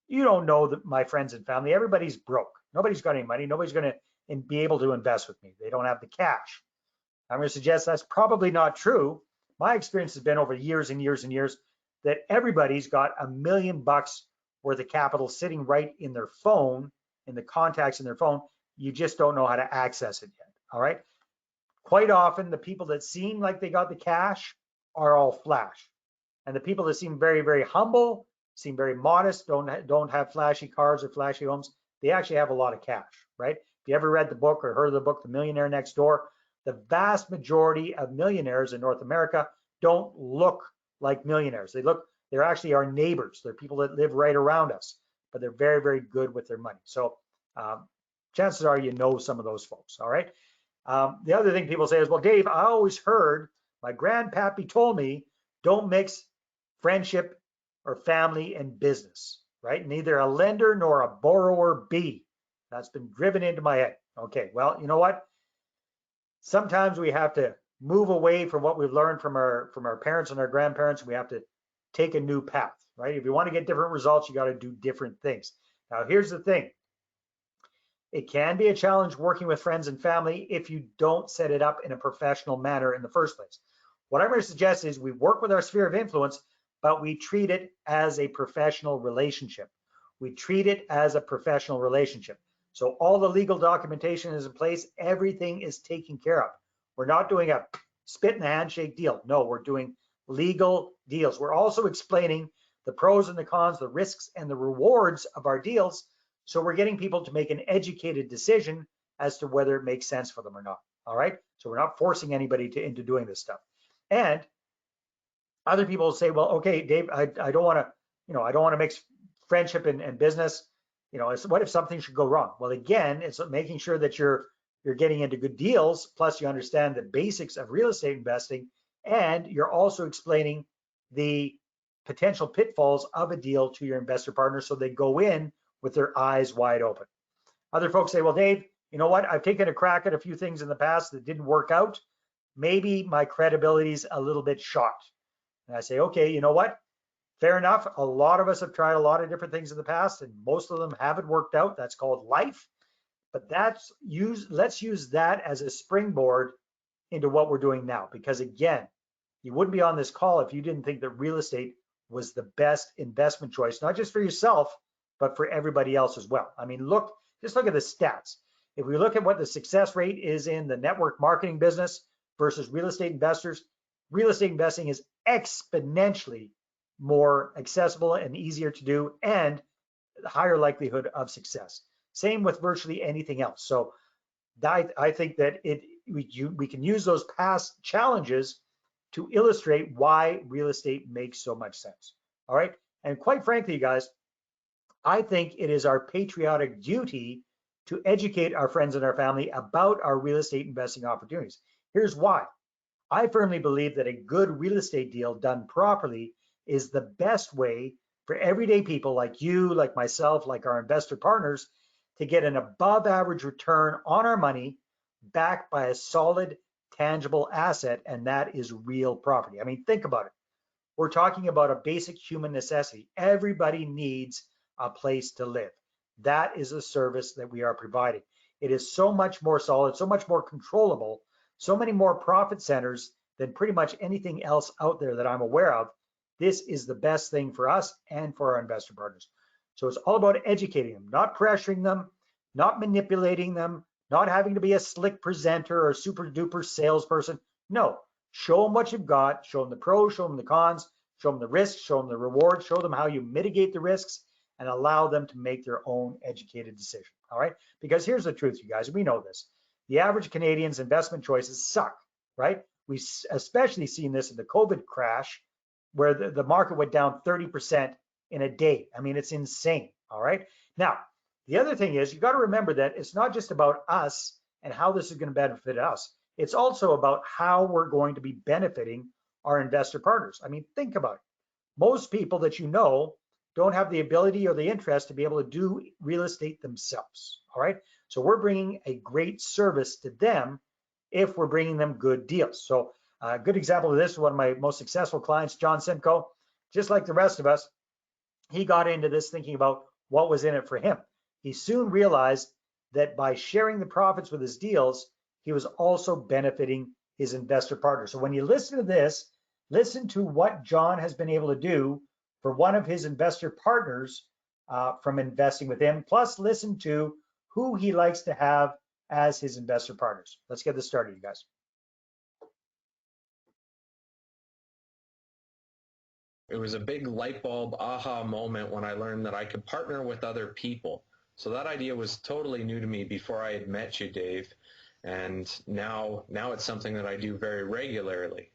you don't know that my friends and family, everybody's broke. Nobody's got any money. Nobody's going to be able to invest with me. They don't have the cash. I'm going to suggest that's probably not true. My experience has been over years and years and years that everybody's got $1 million worth of capital sitting right in their phone, in the contacts in their phone. You just don't know how to access it yet. All right. Quite often, the people that seem like they got the cash are all flash. And the people that seem very, very humble, seem very modest, don't have flashy cars or flashy homes, they actually have a lot of cash, right? If you ever read the book or heard of the book, The Millionaire Next Door, the vast majority of millionaires in North America don't look like millionaires. They're actually our neighbors. They're people that live right around us, but they're very, very good with their money. So chances are you know some of those folks, all right? The other thing people say is, well, Dave, I always heard, my grandpappy told me, don't mix friendship or family and business, right? Neither a lender nor a borrower be. That's been driven into my head. Okay, well, you know what? Sometimes we have to move away from what we've learned from our parents and our grandparents. We have to take a new path, right? If you want to get different results, you got to do different things. Now, here's the thing. It can be a challenge working with friends and family if you don't set it up in a professional manner in the first place. What I'm going to suggest is we work with our sphere of influence, but we treat it as a professional relationship. We treat it as a professional relationship. So all the legal documentation is in place. Everything is taken care of. We're not doing a spit in the handshake deal. No, we're doing legal deals. We're also explaining the pros and the cons, the risks and the rewards of our deals. So we're getting people to make an educated decision as to whether it makes sense for them or not. All right. So we're not forcing anybody into doing this stuff. And other people say, well, okay, Dave, I don't want to, I don't want to mix friendship and business. What if something should go wrong? Well, again, it's making sure that you're getting into good deals, plus you understand the basics of real estate investing, and you're also explaining the potential pitfalls of a deal to your investor partners so they go in with their eyes wide open. Other folks say, well, Dave, you know what? I've taken a crack at a few things in the past that didn't work out. Maybe my credibility's a little bit shot. And I say, okay, you know what? Fair enough. A lot of us have tried a lot of different things in the past, and most of them haven't worked out. That's called life. But let's use that as a springboard into what we're doing now. Because again, you wouldn't be on this call if you didn't think that real estate was the best investment choice, not just for yourself, but for everybody else as well. I mean, just look at the stats. If we look at what the success rate is in the network marketing business versus real estate investors, real estate investing is exponentially more accessible and easier to do, and higher likelihood of success. Same with virtually anything else. So I think that we can use those past challenges to illustrate why real estate makes so much sense. All right. And quite frankly, you guys, I think it is our patriotic duty to educate our friends and our family about our real estate investing opportunities. Here's why. I firmly believe that a good real estate deal done properly is the best way for everyday people like you, like myself, like our investor partners to get an above average return on our money backed by a solid, tangible asset, and that is real property. I mean, think about it. We're talking about a basic human necessity. Everybody needs a place to live. That is a service that we are providing. It is so much more solid, so much more controllable, so many more profit centers than pretty much anything else out there that I'm aware of. This is the best thing for us and for our investor partners. So it's all about educating them, not pressuring them, not manipulating them, not having to be a slick presenter or a super duper salesperson. No, show them what you've got, show them the pros, show them the cons, show them the risks, show them the rewards, show them how you mitigate the risks, and allow them to make their own educated decision. All right? Because here's the truth, you guys, we know this. The average Canadian's investment choices suck, right? We especially seen this in the COVID crash, where the market went down 30% in a day. I mean, it's insane. All right. Now, the other thing is you got to remember that it's not just about us and how this is going to benefit us. It's also about how we're going to be benefiting our investor partners. I mean, think about it. Most people that you know don't have the ability or the interest to be able to do real estate themselves. All right. So we're bringing a great service to them if we're bringing them good deals. So a good example of this is one of my most successful clients, John Simcoe. Just like the rest of us, he got into this thinking about what was in it for him. He soon realized that by sharing the profits with his deals, he was also benefiting his investor partners. So when you listen to this, listen to what John has been able to do for one of his investor partners from investing with him, plus listen to who he likes to have as his investor partners. Let's get this started, you guys. It was a big light bulb aha moment when I learned that I could partner with other people. So that idea was totally new to me before I had met you, Dave. And now it's something that I do very regularly.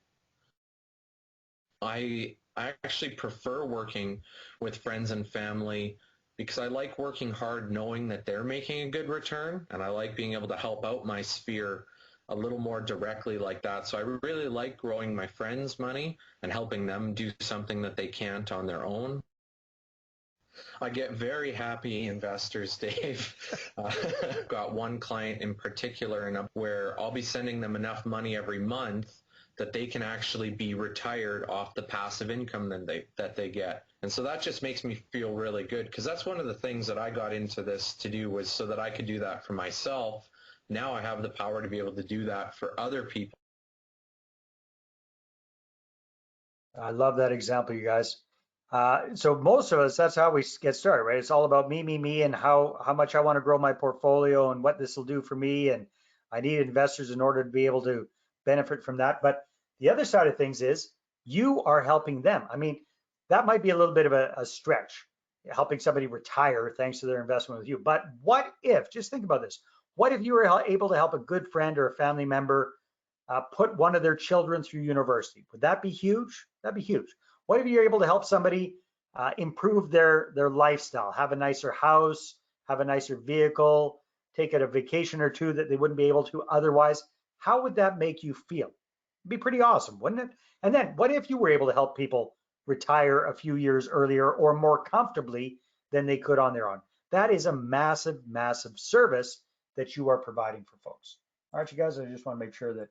I actually prefer working with friends and family because I like working hard knowing that they're making a good return, and I like being able to help out my sphere a little more directly like that. So I really like growing my friends' money and helping them do something that they can't on their own. I get very happy investors, Dave. I've got one client in particular where I'll be sending them enough money every month that they can actually be retired off the passive income that they get. And so that just makes me feel really good, because that's one of the things that I got into this to do, was so that I could do that for myself. Now I have the power to be able to do that for other people. I love that example, you guys. So most of us, that's how we get started, right? It's all about me, and how much I want to grow my portfolio and what this will do for me. And I need investors in order to be able to benefit from that. But the other side of things is you are helping them. I mean, that might be a little bit of a stretch, helping somebody retire thanks to their investment with you. But what if, just think about this, what if you were able to help a good friend or a family member put one of their children through university? Would that be huge? That'd be huge. What if you're able to help somebody improve their lifestyle, have a nicer house, have a nicer vehicle, take a vacation or two that they wouldn't be able to otherwise? How would that make you feel? It'd be pretty awesome, wouldn't it? And then what if you were able to help people retire a few years earlier or more comfortably than they could on their own? That is a massive, massive service that you are providing for folks. All right, you guys, I just want to make sure that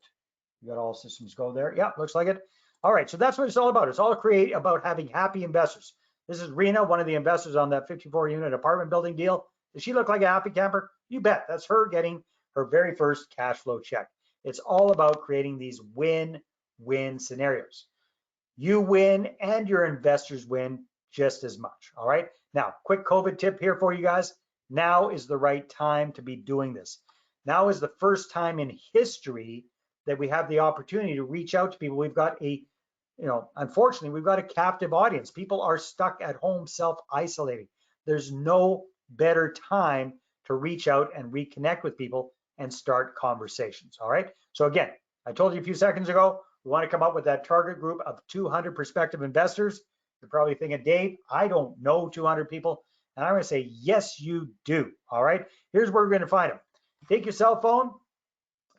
you got all systems go there. Yeah, looks like it. All right, so that's what it's all about. It's all about having happy investors. This is Rena, one of the investors on that 54-unit apartment building deal. Does she look like a happy camper? You bet. That's her getting her very first cash flow check. It's all about creating these win-win scenarios. You win and your investors win just as much. All right. Now, quick COVID tip here for you guys. Now is the right time to be doing this. Now is the first time in history that we have the opportunity to reach out to people. We've got unfortunately, we've got a captive audience. People are stuck at home self-isolating. There's no better time to reach out and reconnect with people and start conversations. All right. So again, I told you a few seconds ago, we want to come up with that target group of 200 prospective investors. You're probably thinking, Dave, I don't know 200 people. And I'm going to say, yes, you do. All right. Here's where we're going to find them. Take your cell phone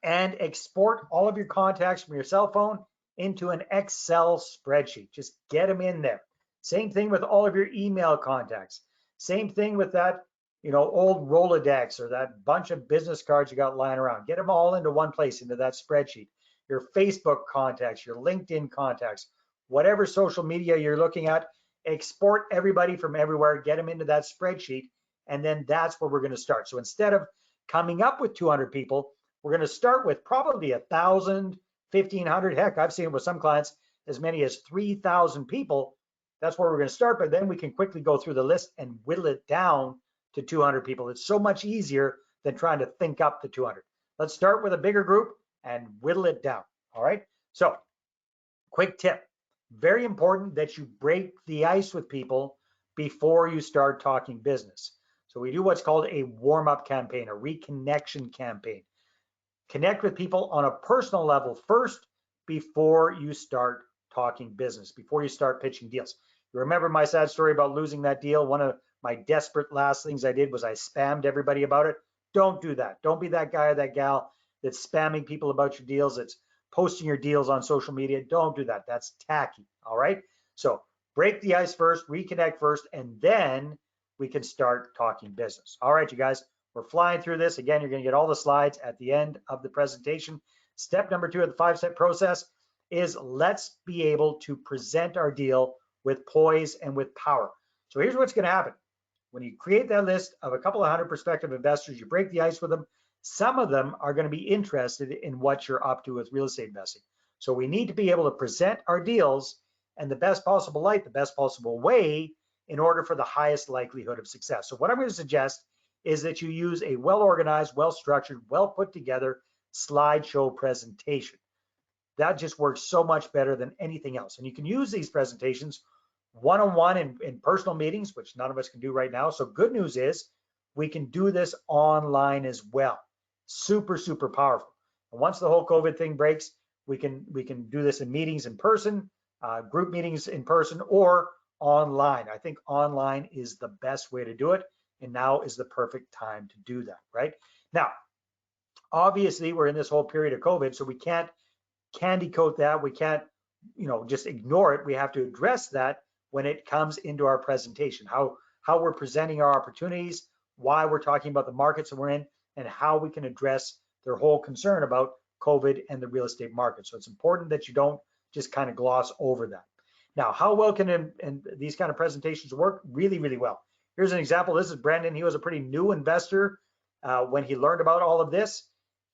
and export all of your contacts from your cell phone into an Excel spreadsheet. Just get them in there. Same thing with all of your email contacts. Same thing with that, old Rolodex or that bunch of business cards you got lying around. Get them all into one place, into that spreadsheet. Your Facebook contacts, your LinkedIn contacts, whatever social media you're looking at, export everybody from everywhere, get them into that spreadsheet, and then that's where we're going to start. So instead of coming up with 200 people, we're going to start with probably 1,000, 1,500. Heck, I've seen it with some clients as many as 3,000 people. That's where we're going to start, but then we can quickly go through the list and whittle it down to 200 people. It's so much easier than trying to think up the 200. Let's start with a bigger group and whittle it down. All right. So quick tip, very important that you break the ice with people before you start talking business. So we do what's called a warm-up campaign, a reconnection campaign. Connect with people on a personal level first before you start talking business, before you start pitching deals. You remember my sad story about losing that deal? One of my desperate last things I did was I spammed everybody about it. Don't do that. Don't be that guy or that gal that's spamming people about your deals, that's posting your deals on social media. Don't do that. That's tacky. All right. So break the ice first, reconnect first, and then we can start talking business. All right, you guys, we're flying through this. Again, you're going to get all the slides at the end of the presentation. Step number 2 of the 5-step process is let's be able to present our deal with poise and with power. So here's what's going to happen. When you create that list of a couple of 100 prospective investors, you break the ice with them. Some of them are going to be interested in what you're up to with real estate investing. So we need to be able to present our deals in the best possible light, the best possible way, in order for the highest likelihood of success. So what I'm going to suggest is that you use a well-organized, well-structured, well-put-together slideshow presentation. That just works so much better than anything else. And you can use these presentations one-on-one in personal meetings, which none of us can do right now. So good news is we can do this online as well. Super, super powerful. And once the whole COVID thing breaks, we can do this in meetings in person, group meetings in person, or online. I think online is the best way to do it. And now is the perfect time to do that, right? Now, obviously, we're in this whole period of COVID, so we can't candy coat that. We can't, just ignore it. We have to address that when it comes into our presentation, how we're presenting our opportunities, why we're talking about the markets that we're in, and how we can address their whole concern about COVID and the real estate market. So it's important that you don't just kind of gloss over that. Now, how well can these kind of presentations work? Really, really well. Here's an example. This is Brendan. He was a pretty new investor when he learned about all of this.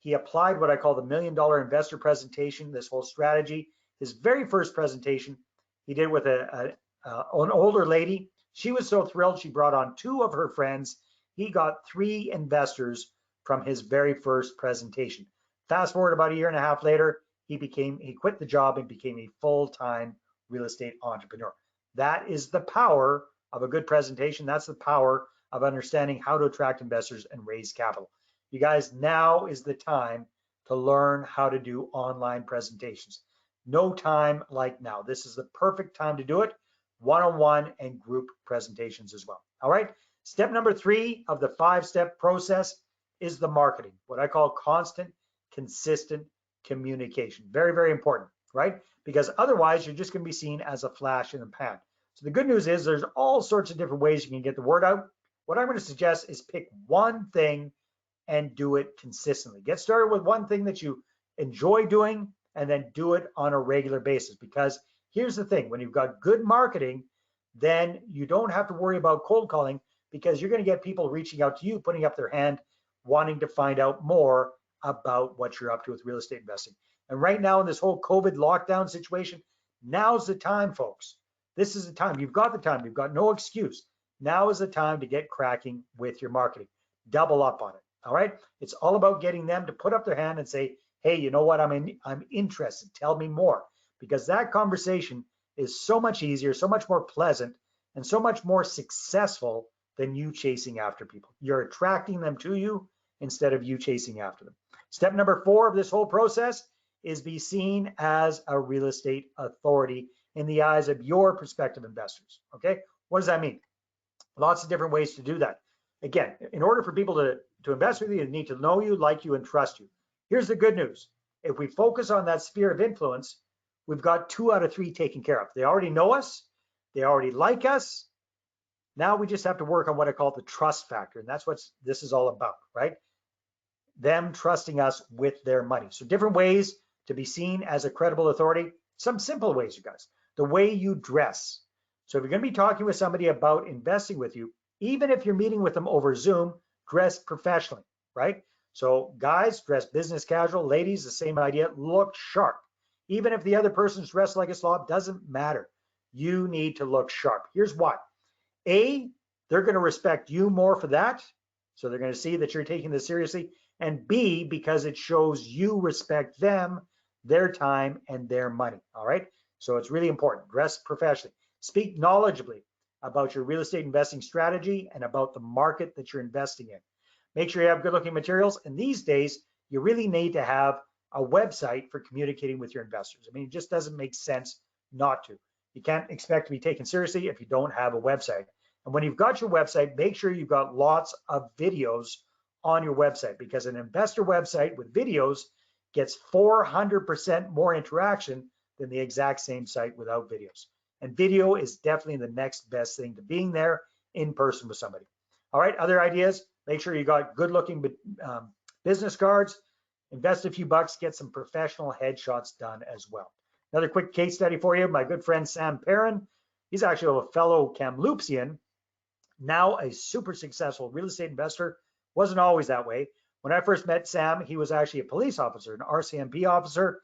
He applied what I call the $1 Million Investor presentation, this whole strategy. His very first presentation he did with an older lady. She was so thrilled, she brought on 2 of her friends. He got 3 investors from his very first presentation. Fast forward about 1.5 years later, he quit the job and became a full-time real estate entrepreneur. That is the power of a good presentation. That's the power of understanding how to attract investors and raise capital. You guys, now is the time to learn how to do online presentations. No time like now. This is the perfect time to do it, one-on-one and group presentations as well. All right. Step number 3 of the 5-step process is the marketing, what I call constant, consistent communication. Very, very important, right? Because otherwise you're just going to be seen as a flash in the pan. So the good news is there's all sorts of different ways you can get the word out. What I'm going to suggest is pick one thing and do it consistently. Get started with one thing that you enjoy doing and then do it on a regular basis. Because here's the thing, when you've got good marketing, then you don't have to worry about cold calling, because you're going to get people reaching out to you, putting up their hand, wanting to find out more about what you're up to with real estate investing. And right now in this whole COVID lockdown situation, now's the time, folks. This is the time. You've got the time. You've got no excuse. Now is the time to get cracking with your marketing. Double up on it. All right. It's all about getting them to put up their hand and say, hey, you know what? I'm interested. Tell me more. Because that conversation is so much easier, so much more pleasant, and so much more successful than you chasing after people. You're attracting them to you instead of you chasing after them. Step number 4 of this whole process is be seen as a real estate authority in the eyes of your prospective investors. Okay. What does that mean? Lots of different ways to do that. Again, in order for people to invest with you, they need to know you, like you, and trust you. Here's the good news. If we focus on that sphere of influence, we've got 2 out of 3 taken care of. They already know us. They already like us. Now we just have to work on what I call the trust factor. And that's what this is all about, right? Them trusting us with their money. So different ways to be seen as a credible authority. Some simple ways, you guys. The way you dress. So if you're going to be talking with somebody about investing with you, even if you're meeting with them over Zoom, dress professionally, right? So guys, dress business casual. Ladies, the same idea. Look sharp. Even if the other person's dressed like a slob, doesn't matter. You need to look sharp. Here's why. A, they're going to respect you more for that. So they're going to see that you're taking this seriously. And B, because it shows you respect them, their time, and their money. All right. So it's really important. Dress professionally. Speak knowledgeably about your real estate investing strategy and about the market that you're investing in. Make sure you have good looking materials. And these days, you really need to have a website for communicating with your investors. I mean, it just doesn't make sense not to. You can't expect to be taken seriously if you don't have a website. And when you've got your website, make sure you've got lots of videos on your website, because an investor website with videos gets 400% more interaction than the exact same site without videos. And video is definitely the next best thing to being there in person with somebody. All right, other ideas, make sure you got good looking business cards, invest a few bucks, get some professional headshots done as well. Another quick case study for you, my good friend Sam Perrin. He's actually a fellow Kamloopsian, now a super successful real estate investor. Wasn't always that way. When I first met Sam, he was actually a police officer, an RCMP officer,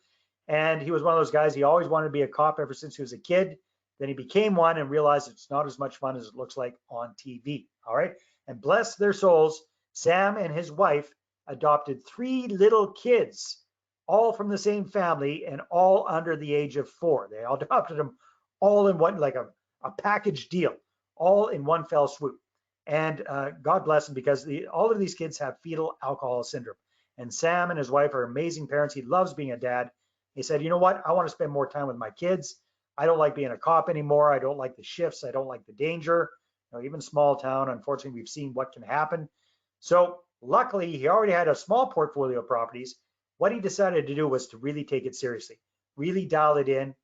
and he was one of those guys, he always wanted to be a cop ever since he was a kid. Then he became one and realized it's not as much fun as it looks like on TV. All right. And bless their souls, Sam and his wife adopted 3 little kids, all from the same family and all under the age of 4. They adopted them all in one, like a package deal, all in one fell swoop. And God bless them, because all of these kids have fetal alcohol syndrome. And Sam and his wife are amazing parents. He loves being a dad. He said, you know what? I want to spend more time with my kids. I don't like being a cop anymore. I don't like the shifts. I don't like the danger. You know, even small town, unfortunately, we've seen what can happen. So luckily, he already had a small portfolio of properties. What he decided to do was to really take it seriously, really dial it in,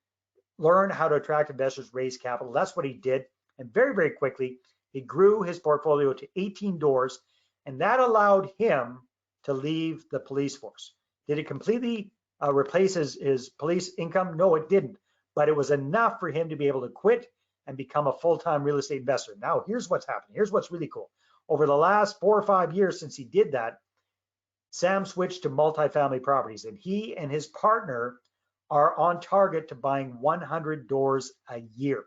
learn how to attract investors, raise capital. That's what he did. And very, very quickly, he grew his portfolio to 18 doors, and that allowed him to leave the police force. Did it completely replace his police income? No, it didn't. But it was enough for him to be able to quit and become a full-time real estate investor. Now, here's what's happened. Here's what's really cool. Over the last 4 or 5 years since he did that, Sam switched to multifamily properties, and he and his partner are on target to buying 100 doors a year.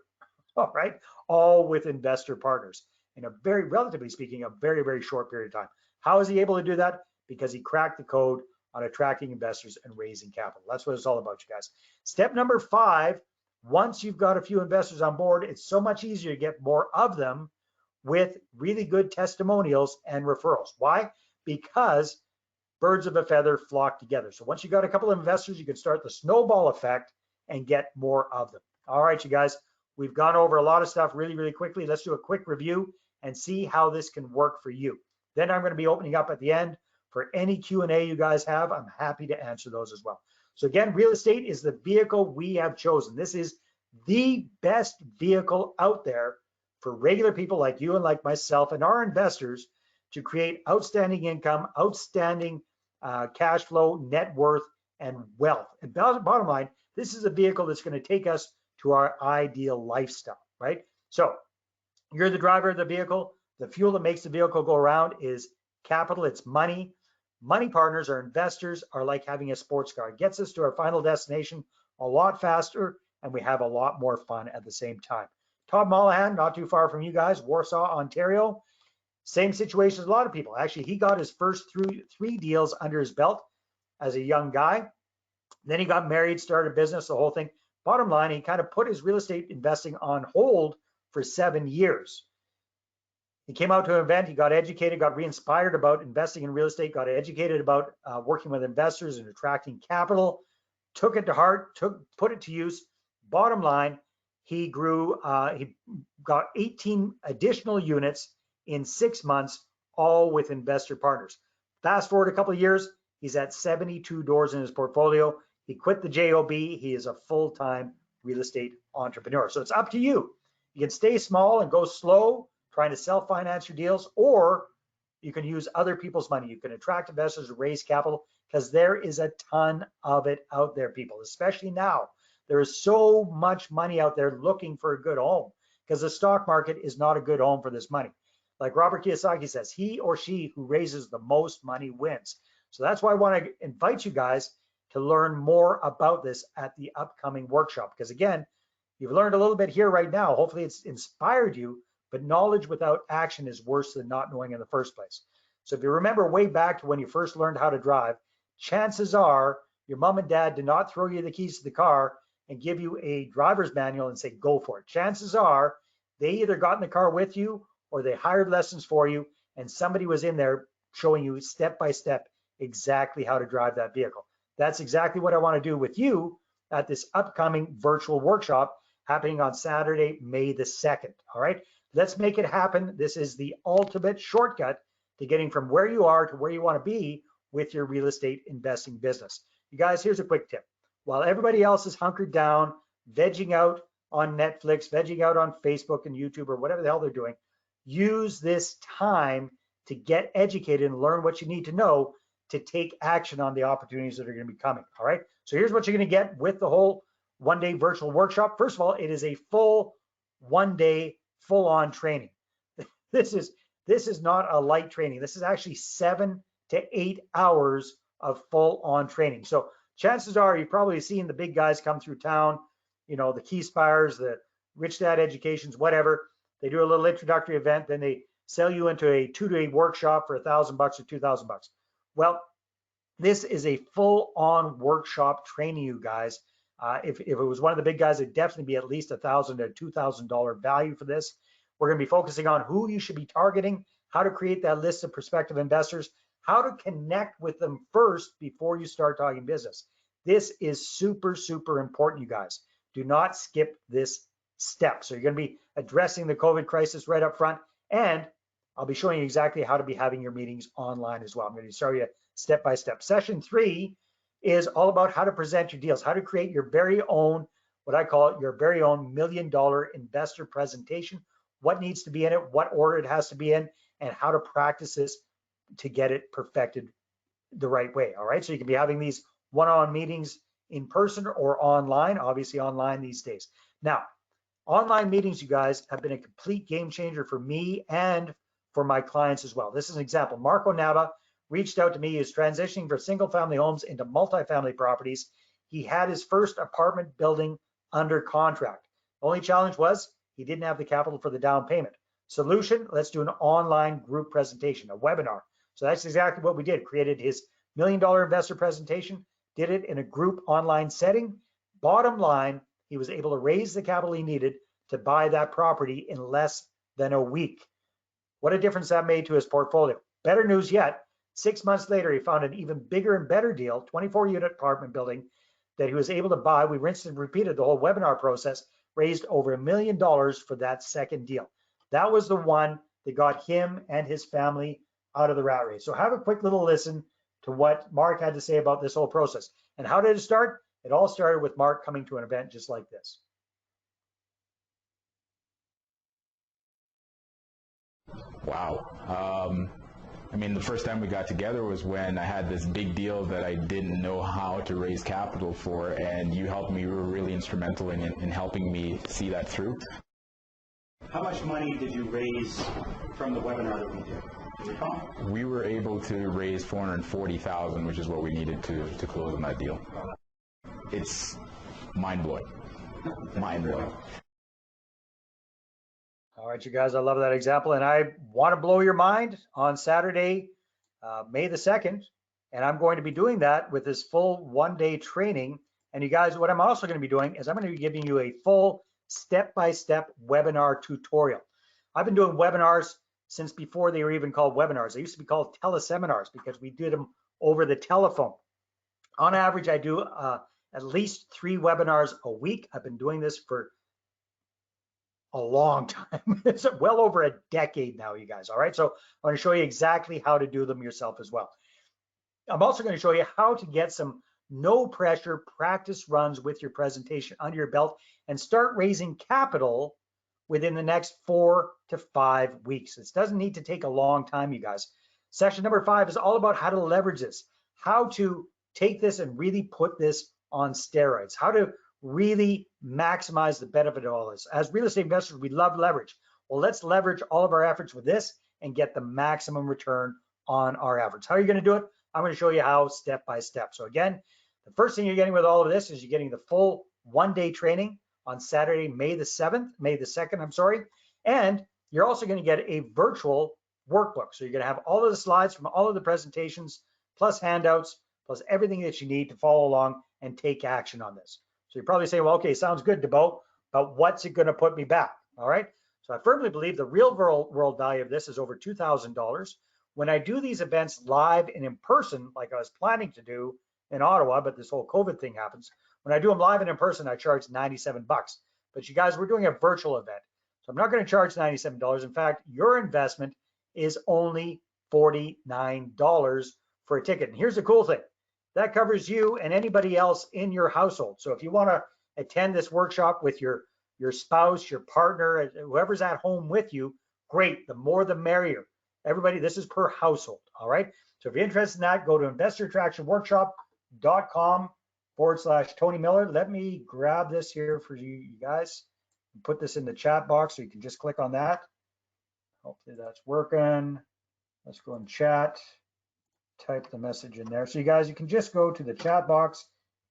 All right, all with investor partners in a very, relatively speaking, a very, very short period of time. How is he able to do that? Because he cracked the code on attracting investors and raising capital. That's what it's all about, you guys. Step number 5, once you've got a few investors on board, it's so much easier to get more of them with really good testimonials and referrals. Why? Because birds of a feather flock together. So once you got a couple of investors, you can start the snowball effect and get more of them. All right, you guys, we've gone over a lot of stuff really, really quickly. Let's do a quick review and see how this can work for you. Then I'm going to be opening up at the end for any Q&A you guys have. I'm happy to answer those as well. So again, real estate is the vehicle we have chosen. This is the best vehicle out there for regular people like you and like myself and our investors to create outstanding income, outstanding cash flow, net worth, and wealth. And bottom line, this is a vehicle that's going to take us to our ideal lifestyle, right? So you're the driver of the vehicle. The fuel that makes the vehicle go around is capital, it's money. Money partners or investors are like having a sports car. It gets us to our final destination a lot faster, and we have a lot more fun at the same time. Todd Mollahan, not too far from you guys, Warsaw, Ontario. Same situation as a lot of people. Actually, he got his first 3 deals under his belt as a young guy. Then he got married, started a business, the whole thing. Bottom line, he kind of put his real estate investing on hold for 7 years. He came out to an event, he got educated, got re-inspired about investing in real estate, got educated about working with investors and attracting capital, took it to heart, put it to use. Bottom line, he grew, he got 18 additional units in 6 months, all with investor partners. Fast forward a couple of years, he's at 72 doors in his portfolio. He quit the JOB. He is a full-time real estate entrepreneur. So it's up to you. You can stay small and go slow, trying to self-finance your deals, or you can use other people's money. You can attract investors to raise capital, because there is a ton of it out there, people, especially now. There is so much money out there looking for a good home, because the stock market is not a good home for this money. Like Robert Kiyosaki says, he or she who raises the most money wins. So that's why I want to invite you guys to learn more about this at the upcoming workshop. Because again, you've learned a little bit here right now. Hopefully it's inspired you, but knowledge without action is worse than not knowing in the first place. So if you remember way back to when you first learned how to drive, chances are your mom and dad did not throw you the keys to the car and give you a driver's manual and say, go for it. Chances are they either got in the car with you or they hired lessons for you, and somebody was in there showing you step by step exactly how to drive that vehicle. That's exactly what I want to do with you at this upcoming virtual workshop happening on Saturday, May the 2nd. All right, let's make it happen. This is the ultimate shortcut to getting from where you are to where you want to be with your real estate investing business. You guys, here's a quick tip. While everybody else is hunkered down, vegging out, on Netflix, vegging out on Facebook and YouTube or whatever the hell they're doing. Use this time to get educated and learn what you need to know to take action on the opportunities that are going to be coming. All right. So here's what you're going to get with the whole one-day virtual workshop. First of all, it is a full one-day full-on training. This is not a light training. This is actually 7 to 8 hours of full-on training. So chances are you've probably seen the big guys come through town, you know, the Keyspires, the Rich Dad Educations, whatever. They do a little introductory event, then they sell you into a 2-day workshop for $1,000 or $2,000. Well, this is a full-on workshop training, you guys. If it was one of the big guys, it'd definitely be at least $1,000 to $2,000 value for this. We're going to be focusing on who you should be targeting, how to create that list of prospective investors, how to connect with them first before you start talking business. This is super, super important, you guys. Do not skip this step. So you're going to be addressing the COVID crisis right up front, and I'll be showing you exactly how to be having your meetings online as well. I'm going to show you step by step. Session 3 is all about how to present your deals, how to create your very own, what I call your very own $1 million investor presentation, what needs to be in it, what order it has to be in, and how to practice this to get it perfected the right way. All right. So you can be having these one-on-one meetings in person or online, obviously online these days. Now, online meetings, you guys, have been a complete game changer for me and for my clients as well. This is an example. Marco Nava reached out to me. He's transitioning from single family homes into multifamily properties. He had his first apartment building under contract. The only challenge was he didn't have the capital for the down payment. Solution, let's do an online group presentation, a webinar. So that's exactly what we did. Created his $1 million investor presentation, did it in a group online setting. Bottom line, he was able to raise the capital he needed to buy that property in less than a week. What a difference that made to his portfolio. Better news yet, 6 months later, he found an even bigger and better deal, 24-unit apartment building that he was able to buy. We rinsed and repeated the whole webinar process, raised over $1 million for that second deal. That was the one that got him and his family out of the rat race. So have a quick little listen to what Mark had to say about this whole process. And how did it start? It all started with Mark coming to an event just like this. Wow. I mean, the first time we got together was when I had this big deal that I didn't know how to raise capital for, and you helped me. You were really instrumental in helping me see that through. How much money did you raise from the webinar that we did? Do you recall? We were able to raise $440,000, which is what we needed to close on that deal. It's mind-blowing. Mind-blowing. All right, you guys, I love that example. And I want to blow your mind on Saturday, May the 2nd. And I'm going to be doing that with this full one-day training. And you guys, what I'm also going to be doing is I'm going to be giving you a full step-by-step webinar tutorial. I've been doing webinars since before they were even called webinars. They used to be called teleseminars because we did them over the telephone. On average, I do at least 3 webinars a week. I've been doing this for a long time. It's well over a decade now, you guys. All right. So I'm going to show you exactly how to do them yourself as well. I'm also going to show you how to get some no pressure practice runs with your presentation under your belt and start raising capital within the next 4 to 5 weeks. This doesn't need to take a long time, you guys. Session number 5 is all about how to leverage this, how to take this and really put this on steroids, how to really maximize the benefit of all this. As real estate investors, we love leverage. Well, let's leverage all of our efforts with this and get the maximum return on our efforts. How are you going to do it? I'm going to show you how step by step. So again, the first thing you're getting with all of this is you're getting the full one-day training on Saturday, May the 2nd, I'm sorry. And you're also going to get a virtual workbook. So you're going to have all of the slides from all of the presentations, plus handouts, plus everything that you need to follow along and take action on this. So you're probably saying, well, okay, sounds good, DeBoe, but what's it going to put me back? All right. So I firmly believe the real world value of this is over $2,000. When I do these events live and in person, like I was planning to do in Ottawa, but this whole COVID thing happens. When I do them live and in person, I charge $97. But you guys, we're doing a virtual event. So I'm not going to charge $97. In fact, your investment is only $49 for a ticket. And here's the cool thing. That covers you and anybody else in your household. So if you want to attend this workshop with your your spouse, your partner, whoever's at home with you, great. The more the merrier. Everybody, this is per household. All right. So if you're interested in that, go to investorattractionworkshop.com/Tony Miller. Let me grab this here for you guys and put this in the chat box so you can just click on that. Hopefully that's working. Let's go in chat, type the message in there. So you guys, you can just go to the chat box,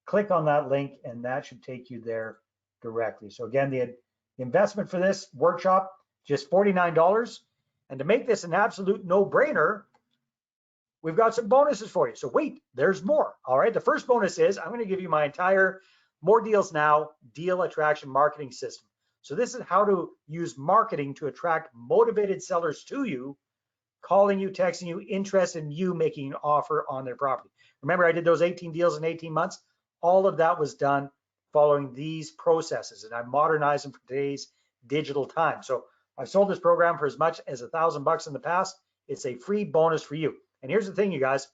click on that link, and that should take you there directly. So again, the investment for this workshop, just $49. And to make this an absolute no-brainer, we've got some bonuses for you. So wait, there's more. All right, the first bonus is I'm going to give you my entire More Deals Now deal attraction marketing system. So this is how to use marketing to attract motivated sellers to you, calling you, texting you, interested in you making an offer on their property. Remember, I did those 18 deals in 18 months. All of that was done following these processes, and I modernized them for today's digital time. So I've sold this program for as much as $1,000 in the past. It's a free bonus for you. And here's the thing, you guys,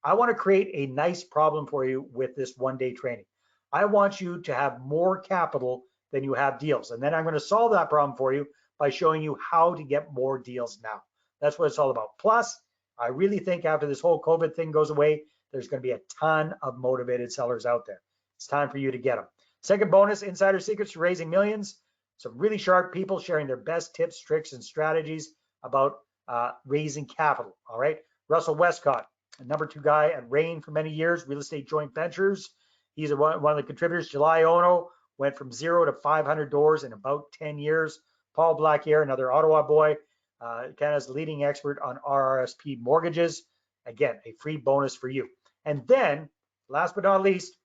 I want to create a nice problem for you with this one-day training. I want you to have more capital than you have deals. And then I'm going to solve that problem for you by showing you how to get more deals now. That's what it's all about. Plus, I really think after this whole COVID thing goes away, there's going to be a ton of motivated sellers out there. It's time for you to get them. Second bonus, insider secrets to raising millions. Some really sharp people sharing their best tips, tricks, and strategies about raising capital. All right. Russell Westcott, a #2 guy at Rain for many years, real estate joint ventures. He's one of the contributors. July Ono went from 0 to 500 doors in about 10 years. Paul Blaquier, another Ottawa boy, Canada's leading expert on RRSP mortgages. Again, a free bonus for you. And then, last but not least,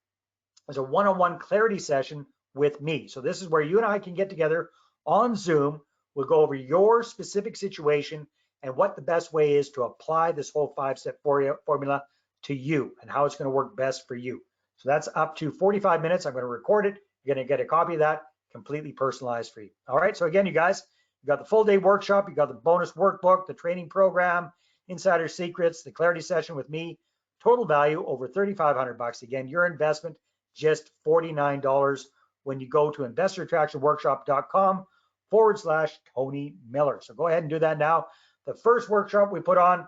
there's a one-on-one clarity session with me. So this is where you and I can get together on Zoom. We'll go over your specific situation and what the best way is to apply this whole 5-step formula to you and how it's going to work best for you. So that's up to 45 minutes. I'm going to record it. You're going to get a copy of that completely personalized for you. All right. So again, you guys, you got the full day workshop, you got the bonus workbook, the training program, insider secrets, the clarity session with me, total value over $3,500. Again, your investment just $49 when you go to investorattractionworkshop.com/Tony Miller. So go ahead and do that now. The first workshop we put on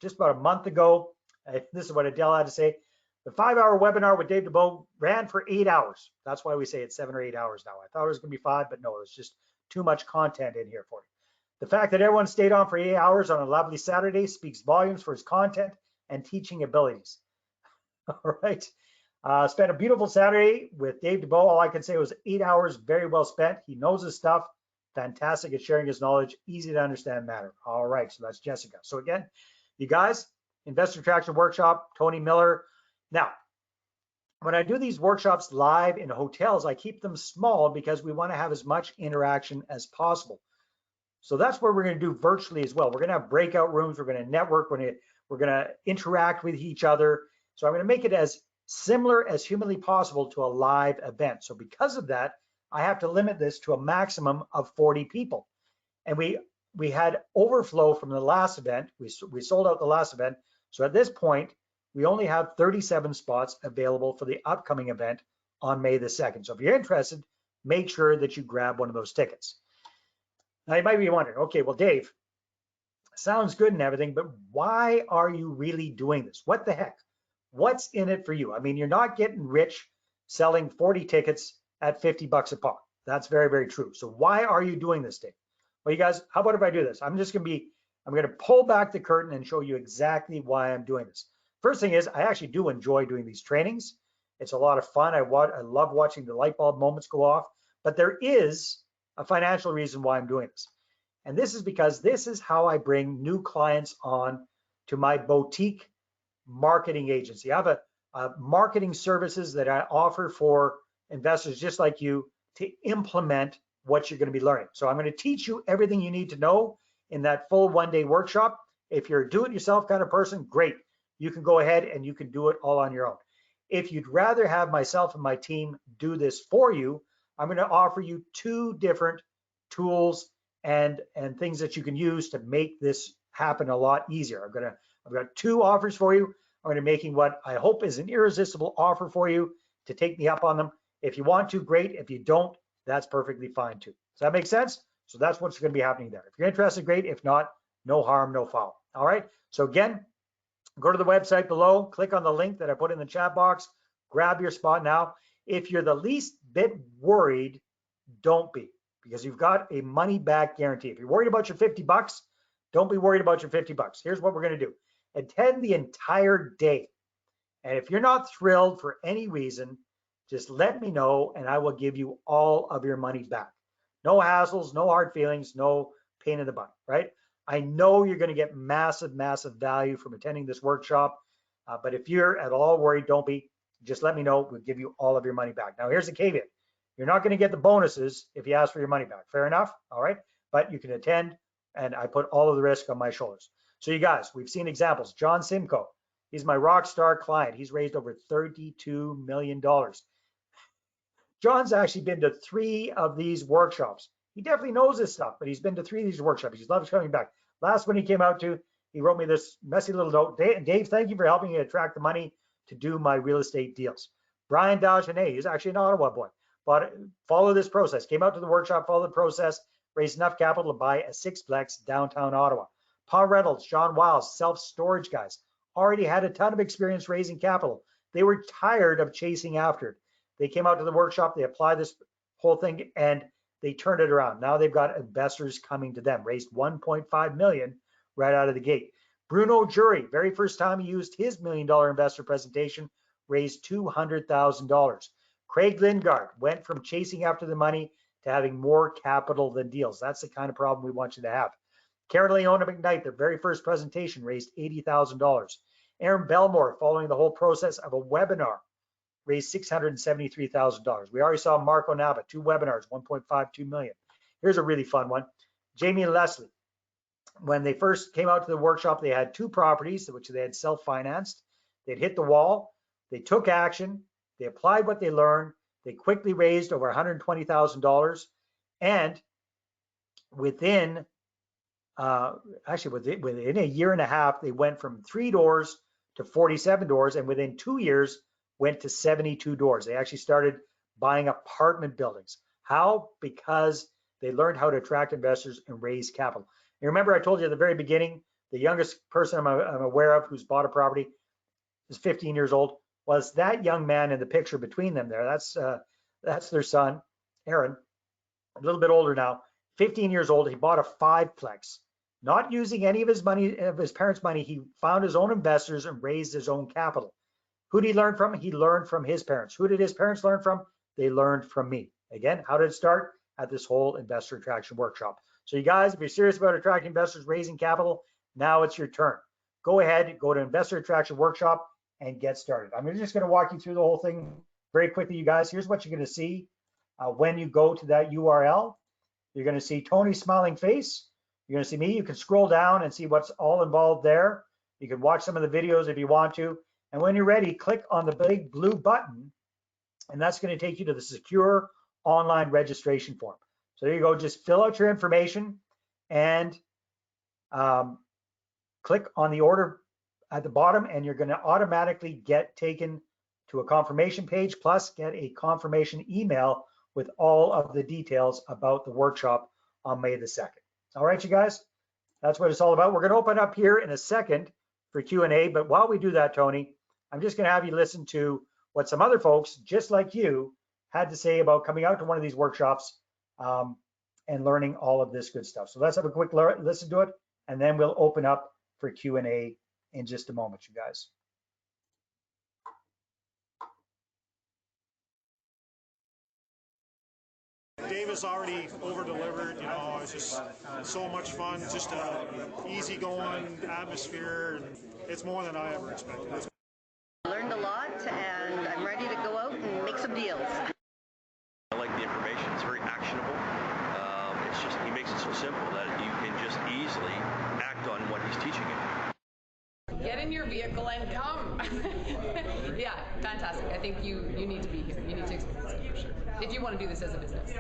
just about a month ago. This is what Adele had to say. The 5-hour webinar with Dave Dubeau ran for 8 hours. That's why we say it's 7 or 8 hours now. I thought it was going to be 5, but no, it's just too much content in here for you. The fact that everyone stayed on for 8 hours on a lovely Saturday speaks volumes for his content and teaching abilities. All right. Spent a beautiful Saturday with Dave Dubeau. All I can say was 8 hours very well spent. He knows his stuff. Fantastic at sharing his knowledge. Easy to understand matter. All right. So that's Jessica. So again, you guys, Investor Attraction Workshop, Tony Miller. Now, when I do these workshops live in hotels, I keep them small because we want to have as much interaction as possible. So that's what we're going to do virtually as well. We're going to have breakout rooms. We're going to network. We're going to interact with each other. So I'm going to make it as similar as humanly possible to a live event. So because of that, I have to limit this to a maximum of 40 people. And we had overflow from the last event. We sold out the last event. So at this point, we only have 37 spots available for the upcoming event on May the 2nd. So if you're interested, make sure that you grab one of those tickets. Now you might be wondering, okay, well, Dave, sounds good and everything, but why are you really doing this? What the heck? What's in it for you? I mean, you're not getting rich selling 40 tickets at $50 a pop. That's very, very true. So why are you doing this, Dave? Well, you guys, how about if I do this? I'm going to pull back the curtain and show you exactly why I'm doing this. First thing is, I actually do enjoy doing these trainings. It's a lot of fun. I love watching the light bulb moments go off, but there is a financial reason why I'm doing this. And this is because this is how I bring new clients on to my boutique marketing agency. I have a marketing services that I offer for investors just like you to implement what you're going to be learning. So I'm going to teach you everything you need to know in that full one-day workshop. If you're a do-it-yourself kind of person, great. You can go ahead and you can do it all on your own. If you'd rather have myself and my team do this for you, I'm going to offer you 2 different tools and things that you can use to make this happen a lot easier. I've got 2 offers for you. I'm going to be making what I hope is an irresistible offer for you to take me up on them. If you want to, great. If you don't, that's perfectly fine too. Does that make sense? So that's what's going to be happening there. If you're interested, great. If not, no harm, no foul. All right. So again, go to the website below, click on the link that I put in the chat box, grab your spot now. If you're the least bit worried, don't be, because you've got a money back guarantee. If you're worried about your 50 bucks, don't be worried about your 50 bucks. Here's what we're going to do. Attend the entire day. And if you're not thrilled for any reason, just let me know and I will give you all of your money back. No hassles, no hard feelings, no pain in the butt, right? I know you're going to get massive, massive value from attending this workshop. But if you're at all worried, don't be. Just let me know. We'll give you all of your money back. Now, here's the caveat. You're not going to get the bonuses if you ask for your money back. Fair enough? All right. But you can attend, and I put all of the risk on my shoulders. So you guys, we've seen examples. John Simcoe, he's my rock star client. He's raised over $32 million. John's actually been to 3 of these workshops. He definitely knows this stuff, but he's been to 3 of these workshops. He loves coming back. Last one he came out to, he wrote me this messy little note. Dave, thank you for helping me attract the money to do my real estate deals. Brian Dagenet, he's actually an Ottawa boy, but follow this process. Came out to the workshop, followed the process, raised enough capital to buy a 6-plex downtown Ottawa. Paul Reynolds, John Wiles, self-storage guys, already had a ton of experience raising capital. They were tired of chasing after it. They came out to the workshop, they applied this whole thing, and they turned it around. Now they've got investors coming to them, raised 1.5 million right out of the gate. Bruno Jury, very first time he used his $1 million investor presentation, raised $200,000. Craig Lingard went from chasing after the money to having more capital than deals. That's the kind of problem we want you to have. Karen Leona McKnight, their very first presentation, raised $80,000. Aaron Belmore, following the whole process of a webinar, raised $673,000. We already saw Marco Nava, 2 webinars, 1.52 million. Here's a really fun one. Jamie and Leslie, when they first came out to the workshop, they had 2 properties, which they had self-financed. They'd hit the wall. They took action. They applied what they learned. They quickly raised over $120,000. And within a year and a half, they went from 3 doors to 47 doors. And within 2 years, went to 72 doors. They actually started buying apartment buildings. How? Because they learned how to attract investors and raise capital. And remember, I told you at the very beginning, the youngest person I'm aware of who's bought a property is 15 years old. Was that young man in the picture between them there? That's their son, Aaron, a little bit older now, 15 years old. He bought a 5-plex, not using any of his money, of his parents' money. He found his own investors and raised his own capital. Who did he learn from? He learned from his parents. Who did his parents learn from? They learned from me. Again, how did it start? At this whole investor attraction workshop. So you guys, if you're serious about attracting investors, raising capital, now it's your turn. Go ahead, go to Investor Attraction Workshop and get started. I'm just going to walk you through the whole thing very quickly, you guys. Here's what you're going to see when you go to that URL. You're going to see Tony's smiling face. You're going to see me. You can scroll down and see what's all involved there. You can watch some of the videos if you want to. And when you're ready, click on the big blue button, and that's going to take you to the secure online registration form. So there you go. Just fill out your information and click on the order at the bottom, and you're going to automatically get taken to a confirmation page, plus get a confirmation email with all of the details about the workshop on May the 2nd. All right, you guys, that's what it's all about. We're going to open up here in a second for Q&A, but while we do that, Tony, I'm just going to have you listen to what some other folks just like you had to say about coming out to one of these workshops and learning all of this good stuff. So let's have a quick listen to it, and then we'll open up for Q&A in just a moment, you guys. Dave has already over-delivered. You know, it's just so much fun, just a easy-going atmosphere, and it's more than I ever expected. I learned a lot, and I'm ready to go out and make some deals. I like the information. It's very actionable. It's just, he makes it so simple that you can just easily act on what he's teaching you. Get in your vehicle and come. Yeah, fantastic. I think you need to be here. You need to experience it for sure. If you want to do this as a business.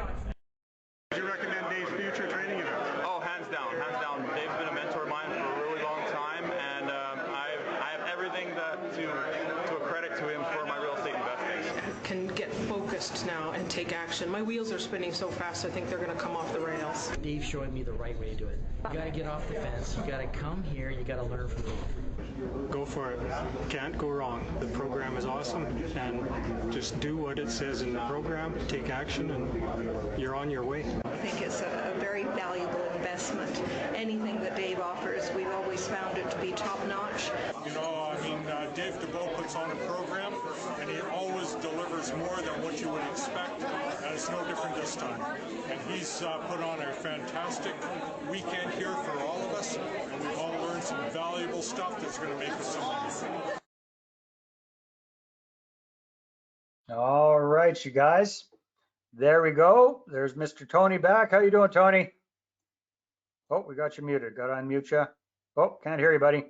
Would you recommend Dave's future training event? Oh, hands down, hands down. Dave's been a mentor of mine for a really long time, and I have everything to accredit to him for my real estate investing. Can get focused now and take action. My wheels are spinning so fast, I think they're going to come off the rails. Dave's showing me the right way to do it. You got to get off the fence. You got to come here. You got to learn from Dave. Go for it. Can't go wrong. The program is awesome, and just do what it says in the program, take action, and you're on your way. I think it's a very valuable investment. Anything that Dave offers, we've always found it to be top-notch. You know, I mean, Dave Dubeau puts on a program, and he always delivers more than what you would expect, and it's no different this time. And he's put on a fantastic weekend here for all of us, and we've all learned some valuable stuff that's going to make us some money. All right, you guys. There we go. There's Mr. Tony back. How you doing, Tony? Oh, we got you muted. Got to unmute you. Oh, can't hear you, buddy.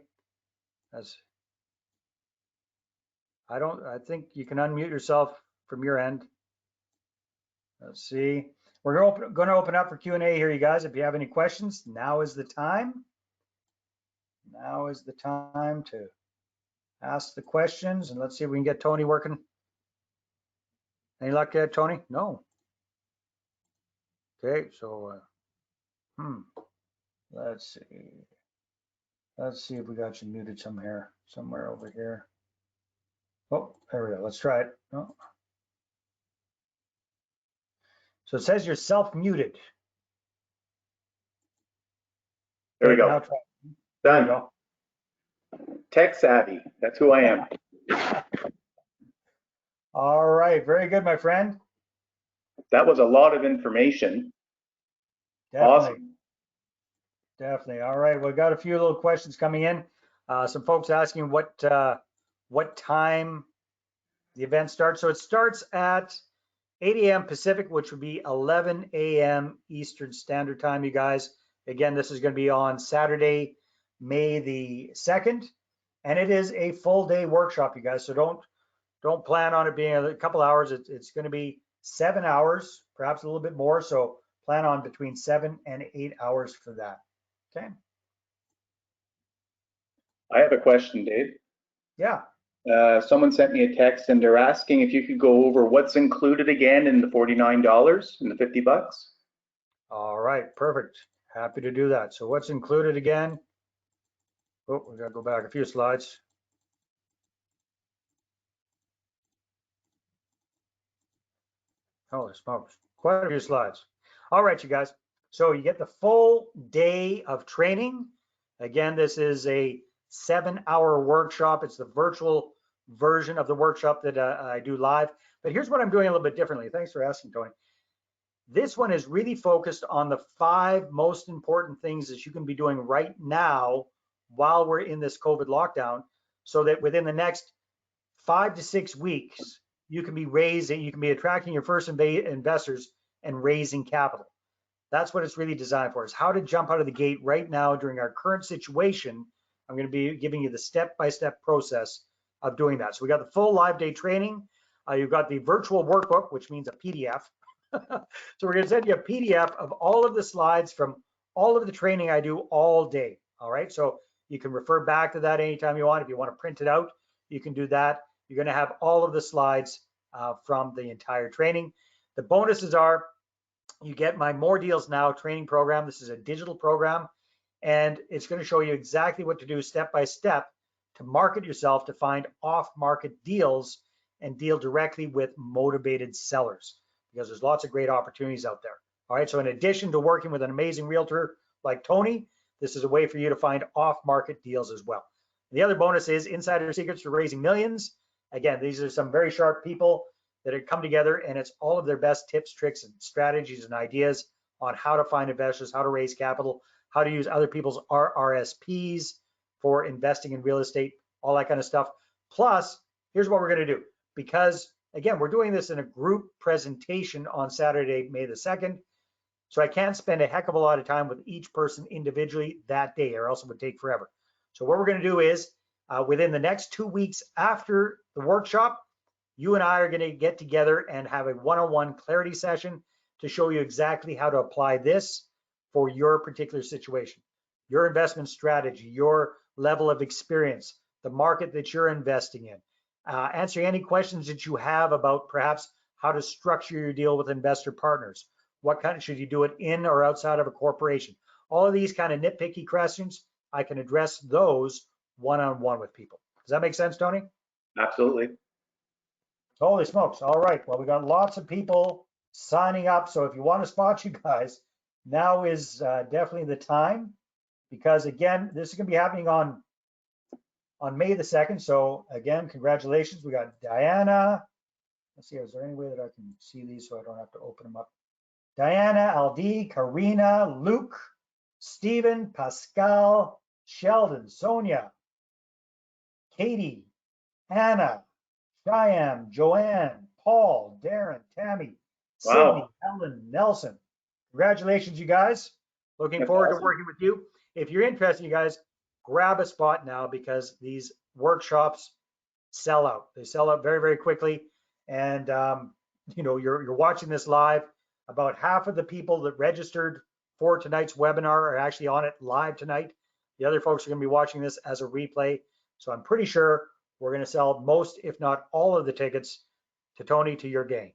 I think you can unmute yourself from your end. Let's see. We're going to open up for Q&A here, you guys. If you have any questions, now is the time. Now is the time to ask the questions, and let's see if we can get Tony working. Any luck yet, Tony? No. Okay, so let's see. Let's see if we got you muted somewhere over here. Oh, there we go. Let's try it. Oh. So it says you're self-muted. There we go. Done. Tech savvy. That's who I am. All right. Very good, my friend. That was a lot of information. Definitely. Awesome. Definitely. All right. We've got a few little questions coming in. Some folks asking what time the event starts. So it starts at 8 a.m. Pacific, which would be 11 a.m. Eastern Standard Time, you guys. Again, this is going to be on Saturday, May the 2nd, and it is a full day workshop, you guys. So don't plan on it being a couple hours. It's going to be 7 hours, perhaps a little bit more. So plan on between 7 and 8 hours for that. Okay. I have a question, Dave. Yeah. Someone sent me a text and they're asking if you could go over what's included again in the $49 and the $50. All right, perfect. Happy to do that. So what's included again? Oh, we gotta go back a few slides. Holy smokes, quite a few slides. All right, you guys. So you get the full day of training. Again, this is a 7-hour workshop. It's the virtual version of the workshop that I do live. But here's what I'm doing a little bit differently. Thanks for asking, Tony. This one is really focused on the 5 most important things that you can be doing right now while we're in this COVID lockdown, so that within the next 5 to 6 weeks, you can be attracting your first investors and raising capital. That's what it's really designed for, is how to jump out of the gate right now during our current situation. I'm going to be giving you the step-by-step process of doing that. So we got the full live day training. You've got the virtual workbook, which means a PDF. So we're going to send you a PDF of all of the slides from all of the training I do all day. All right. So you can refer back to that anytime you want. If you want to print it out, you can do that. You're going to have all of the slides from the entire training. The bonuses are, you get my More Deals Now training program. This is a digital program, and it's going to show you exactly what to do step by step to market yourself, to find off-market deals and deal directly with motivated sellers, because there's lots of great opportunities out there. All right, so in addition to working with an amazing realtor like Tony, this is a way for you to find off-market deals as well. The other bonus is Insider Secrets for Raising Millions. Again, these are some very sharp people that have come together, and it's all of their best tips, tricks, and strategies and ideas on how to find investors, how to raise capital, how to use other people's RRSPs for investing in real estate, all that kind of stuff. Plus, here's what we're going to do. Because, again, we're doing this in a group presentation on Saturday, May the 2nd. So I can't spend a heck of a lot of time with each person individually that day, or else it would take forever. So what we're going to do is, within the next 2 weeks after the workshop, you and I are going to get together and have a one-on-one clarity session to show you exactly how to apply this for your particular situation, your investment strategy, your level of experience, the market that you're investing in, answering any questions that you have about perhaps how to structure your deal with investor partners. What kind should you do it in or outside of a corporation? All of these kind of nitpicky questions, I can address those one-on-one with people. Does that make sense, Tony? Absolutely. Holy smokes. All right. Well, we got lots of people signing up. So if you want to spot you guys, now is definitely the time, because again, this is going to be happening on May the 2nd. So again, congratulations. We got Diana. Let's see, is there any way that I can see these so I don't have to open them up? Diana, Aldi, Karina, Luke, Stephen, Pascal, Sheldon, Sonia, Katie, Hannah, Cheyenne, Joanne, Paul, Darren, Tammy, Sydney, Helen, Nelson. Congratulations, you guys. Looking forward to working with you. If you're interested, you guys, grab a spot now, because these workshops sell out. They sell out very, very quickly. And, you know, you're watching this live. About half of the people that registered for tonight's webinar are actually on it live tonight. The other folks are going to be watching this as a replay. So I'm pretty sure we're going to sell most, if not all of the tickets to Tony, to your game.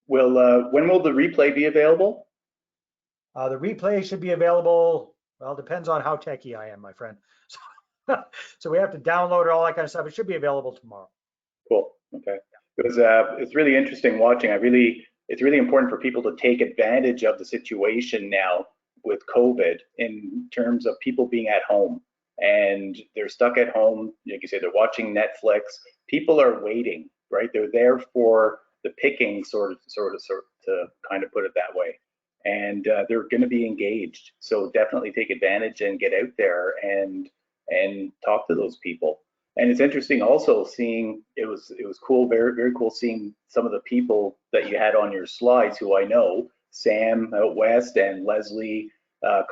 Well, when will the replay be available? The replay should be available, well, depends on how techie I am, my friend. So we have to download it, all that kind of stuff. It should be available tomorrow. Cool. Okay. It's really interesting watching. It's really important for people to take advantage of the situation now with COVID, in terms of people being at home, and they're stuck at home. Like you say, they're watching Netflix. People are waiting, right? They're there for the picking, sort of to kind of put it that way. And they're going to be engaged. So definitely take advantage and get out there and talk to those people. And it's interesting also seeing, it was cool, very, very cool seeing some of the people that you had on your slides who I know, Sam out west and Leslie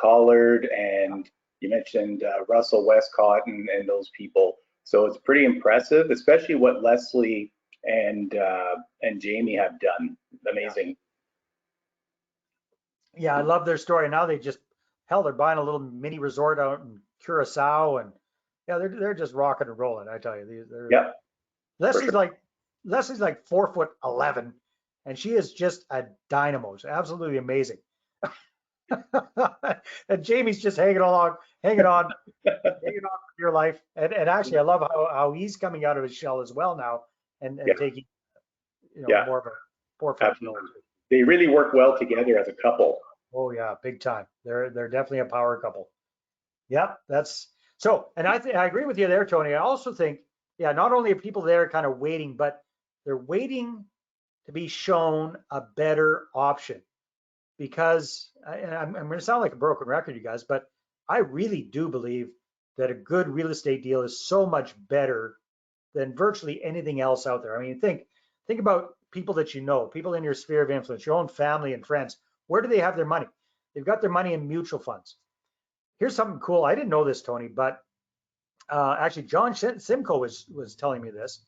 Collard, and you mentioned Russell Westcott and those people. So it's pretty impressive, especially what Leslie and Jamie have done. Amazing. Yeah, I love their story. Now they just, hell, they're buying a little mini resort out in Curacao, and yeah, they're just rocking and rolling. I tell you, yeah. Leslie's like 4'11", and she is just a dynamo. It's absolutely amazing. And Jamie's just hanging on with your life. And actually, I love how he's coming out of his shell as well now, and taking, you know, more of a forefront. They really work well together as a couple. Oh yeah, big time. They're definitely a power couple. Yep, that's so. And I agree with you there, Tony. I also think, yeah, not only are people there kind of waiting, but they're waiting to be shown a better option. Because, and I'm going to sound like a broken record, you guys, but I really do believe that a good real estate deal is so much better than virtually anything else out there. I mean, think about people that you know, people in your sphere of influence, your own family and friends. Where do they have their money? They've got their money in mutual funds. Here's something cool. I didn't know this, Tony, but actually John Simcoe was telling me this,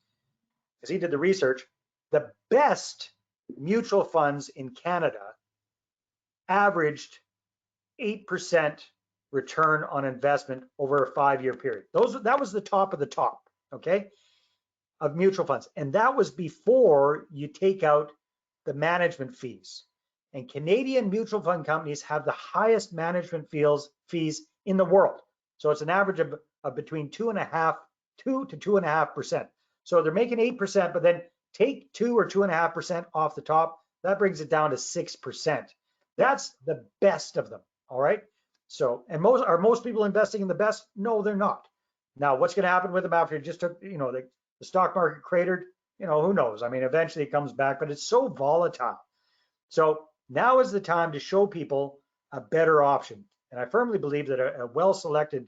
because he did the research. The best mutual funds in Canada averaged 8% return on investment over a 5-year period. That was the top of the top, okay, of mutual funds. And that was before you take out the management fees. And Canadian mutual fund companies have the highest management fees in the world. So it's an average of between 2 to 2.5%. So they're making 8%, but then take 2 or 2.5% off the top. That brings it down to 6%. That's the best of them. All right. So, and most people investing in the best? No, they're not. Now, what's going to happen with them after it just took, you know, the stock market cratered? You know, who knows? I mean, eventually it comes back, but it's so volatile. So now is the time to show people a better option. And I firmly believe that a well-selected,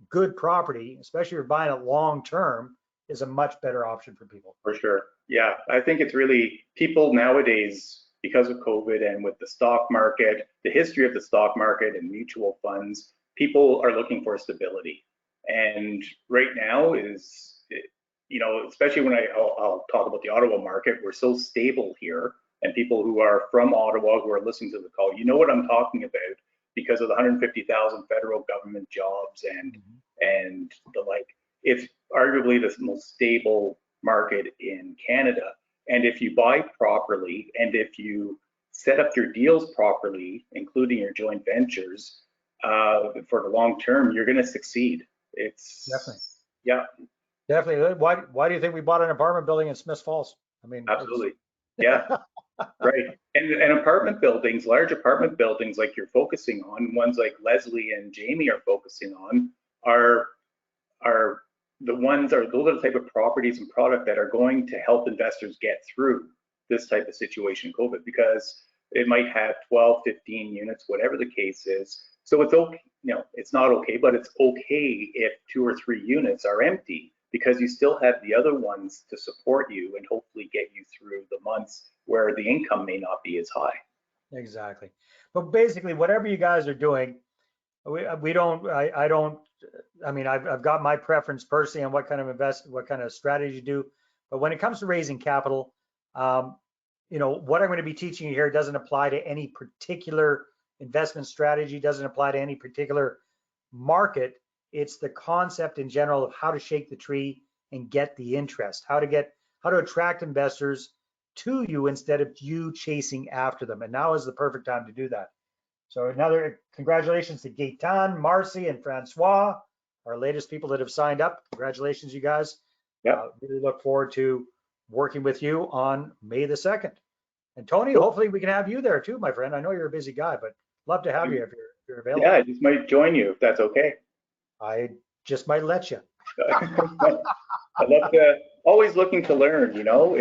good property, especially if you're buying it long-term, is a much better option for people. For sure. Yeah, I think it's really, people nowadays, because of COVID and with the stock market, the history of the stock market and mutual funds, people are looking for stability. And right now is, you know, especially when I'll talk about the Ottawa market, we're so stable here. And people who are from Ottawa who are listening to the call, you know what I'm talking about, because of the 150,000 federal government jobs and the like. It's arguably the most stable market in Canada. And if you buy properly, and if you set up your deals properly, including your joint ventures, for the long term, you're going to succeed. It's definitely, yeah, definitely. Why do you think we bought an apartment building in Smiths Falls? I mean, absolutely, yeah, right. And apartment buildings, large apartment buildings, like you're focusing on, ones like Leslie and Jamie are focusing on, are the ones, are those are the type of properties and product that are going to help investors get through this type of situation, COVID, because it might have 12, 15 units, whatever the case is. So it's okay, you know, it's not okay, but it's okay if 2 or 3 units are empty, because you still have the other ones to support you and hopefully get you through the months where the income may not be as high. Exactly. But basically, whatever you guys are doing, we don't, I mean, I've got my preference personally on what kind of strategy you do. But when it comes to raising capital, you know, what I'm going to be teaching you here doesn't apply to any particular investment strategy, doesn't apply to any particular market. It's the concept in general of how to shake the tree and get the interest, how to attract investors to you instead of you chasing after them. And now is the perfect time to do that. So another congratulations to Gaetan, Marcy, and Francois, our latest people that have signed up. Congratulations, you guys. Yeah. Really look forward to working with you on May the 2nd. And Tony, hopefully we can have you there too, my friend. I know you're a busy guy, but love to have you if you're available. Yeah, I just might join you if that's okay. I just might let you. I love to, always looking to learn, you know,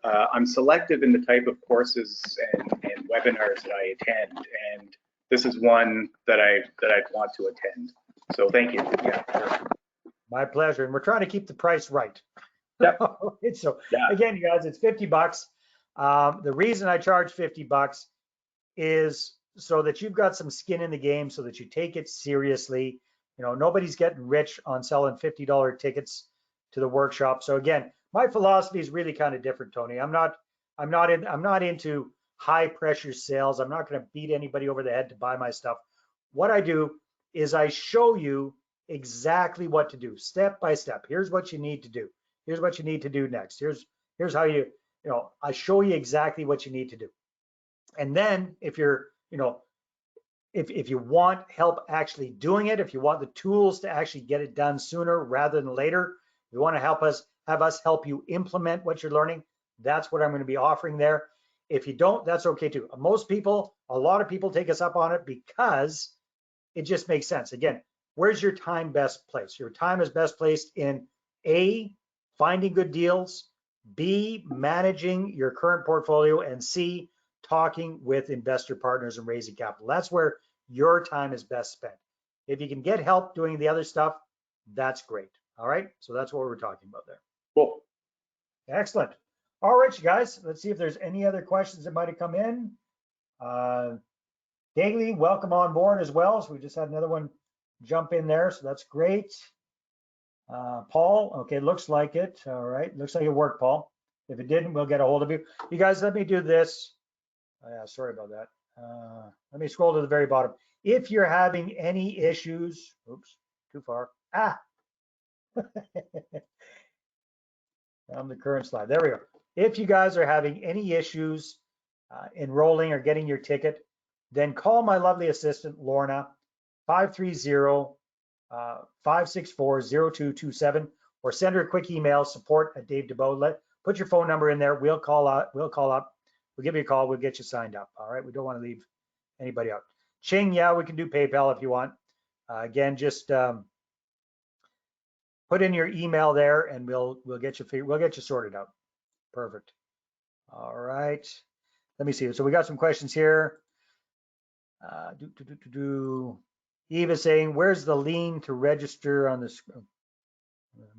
I'm selective in the type of courses and webinars that I attend, and this is one that I'd want to attend. So thank you. Yeah. Sure. My pleasure. And we're trying to keep the price right. Yeah. So again, you guys, it's $50. The reason I charge $50 is so that you've got some skin in the game, so that you take it seriously. You know, nobody's getting rich on selling $50 tickets to the workshop. So again, my philosophy is really kind of different, Tony. I'm not into high pressure sales. I'm not going to beat anybody over the head to buy my stuff. What I do is I show you exactly what to do, step by step. Here's what you need to do. Here's what you need to do next. Here's how you know, I show you exactly what you need to do. And then if you're, you know, if you want help actually doing it, if you want the tools to actually get it done sooner rather than later, you want to have us help you implement what you're learning, that's what I'm going to be offering there. If you don't, that's okay too. A lot of people take us up on it because it just makes sense. Again, where's your time best placed? Your time is best placed in A, finding good deals, B, managing your current portfolio, and C, talking with investor partners and raising capital. That's where your time is best spent. If you can get help doing the other stuff, that's great. All right, so that's what we're talking about there. Cool. Excellent. All right, you guys, let's see if there's any other questions that might have come in. Daily, welcome on board as well. So we just had another one jump in there, so that's great. Paul, okay, looks like it. All right, looks like it worked, Paul. If it didn't, we'll get a hold of you. You guys, let me do this. Yeah, sorry about that. Let me scroll to the very bottom. If you're having any issues, oops, too far. On the current slide, there we go. If you guys are having any issues enrolling or getting your ticket, then call my lovely assistant, Lorna, 530-564-0227, or send her a quick email, support@DaveDebeau. Put your phone number in there. We'll call up. We'll give you a call. We'll get you signed up. All right. We don't want to leave anybody out. Ching, yeah, we can do PayPal if you want. Again, just put in your email there, and we'll get you sorted out. Perfect. All right. Let me see. So we got some questions here. Eve is saying, "Where's the lien to register on this?" I'm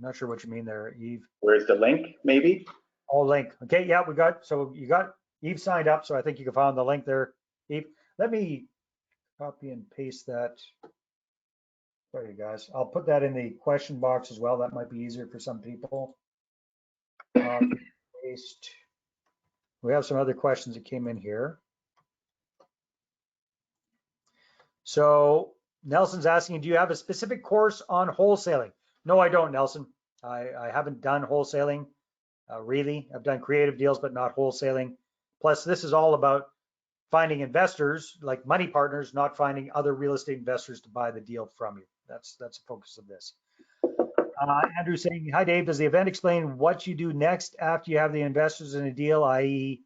not sure what you mean there, Eve. Where's the link? Maybe. Oh, link. Okay. Yeah, we got. So you got Eve signed up. So I think you can find the link there, Eve. Let me copy and paste that. Sorry, guys. I'll put that in the question box as well. That might be easier for some people. Paste. We have some other questions that came in here. So Nelson's asking, do you have a specific course on wholesaling? No, I don't, Nelson. I haven't done wholesaling. really. I've done creative deals, but not wholesaling. Plus, this is all about finding investors, like money partners, not finding other real estate investors to buy the deal from you. That's the focus of this. Andrew saying, hi, Dave, does the event explain what you do next after you have the investors in a deal, i.e.,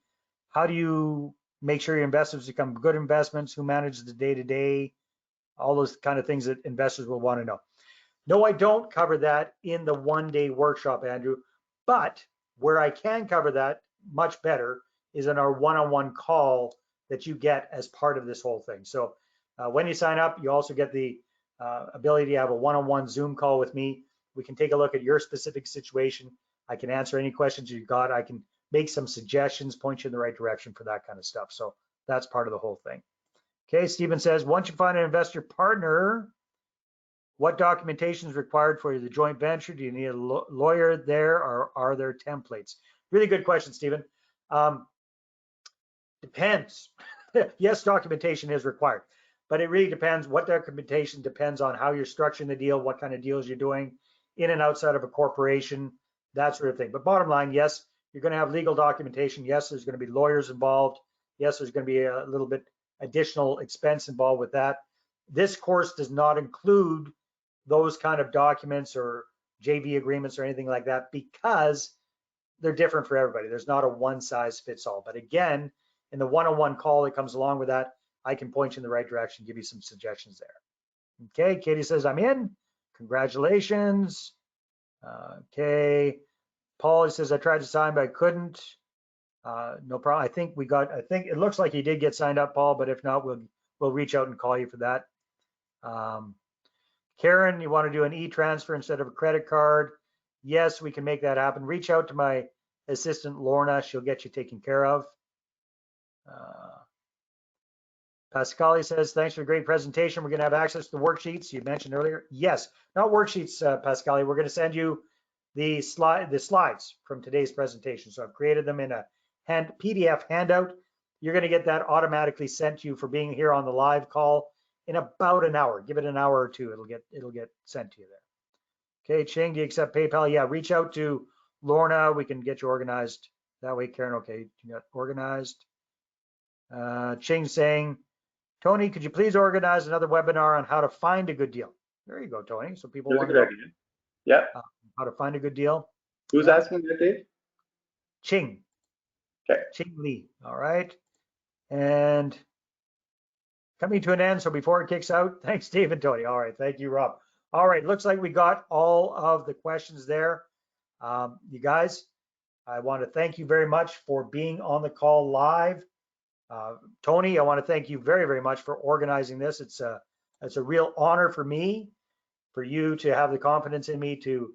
how do you make sure your investors become good investments, who manages the day-to-day, all those kind of things that investors will want to know. No, I don't cover that in the one-day workshop, Andrew, but where I can cover that much better is in our one-on-one call that you get as part of this whole thing. So when you sign up, you also get the ability to have a one-on-one Zoom call with me. We can take a look at your specific situation. I can answer any questions you've got. I can make some suggestions, point you in the right direction for that kind of stuff. So that's part of the whole thing. Okay, Stephen says, once you find an investor partner, what documentation is required for the joint venture? Do you need a lawyer there, or are there templates? Really good question, Stephen. Depends. Yes, documentation is required, but it really depends. What documentation depends on how you're structuring the deal, what kind of deals you're doing, in and outside of a corporation, that sort of thing. But bottom line, yes, you're going to have legal documentation. Yes, there's going to be lawyers involved. Yes, there's going to be a little bit additional expense involved with that. This course does not include those kind of documents or JV agreements or anything like that because they're different for everybody. There's not a one size fits all. But again, in the one-on-one call that comes along with that, I can point you in the right direction, give you some suggestions there. Okay, Katie says, I'm in. Congratulations. Okay, Paul says, I tried to sign, but I couldn't. No problem. I think it looks like he did get signed up, Paul, but if not, we'll reach out and call you for that. Karen, you want to do an e-transfer instead of a credit card? Yes, we can make that happen. Reach out to my assistant, Lorna. She'll get you taken care of. Pascali says, thanks for the great presentation. We're going to have access to the worksheets you mentioned earlier. Yes, not worksheets, Pascali. We're going to send you the slides from today's presentation. So I've created them in a PDF handout. You're going to get that automatically sent to you for being here on the live call in about an hour. Give it an hour or two. It'll get sent to you there. Okay, Ching, do you accept PayPal? Yeah, reach out to Lorna. We can get you organized that way. Karen, okay, you got organized. Ching saying, Tony, could you please organize another webinar on how to find a good deal? There you go, Tony. So people want to know how to find a good deal. Who's asking that, Dave? Ching. Okay. Ching Lee. All right. And coming to an end. So before it kicks out, thanks, Dave and Tony. All right. Thank you, Rob. All right. Looks like we got all of the questions there. You guys, I want to thank you very much for being on the call live. Tony, I want to thank you very, very much for organizing this. It's a real honor for me, for you to have the confidence in me to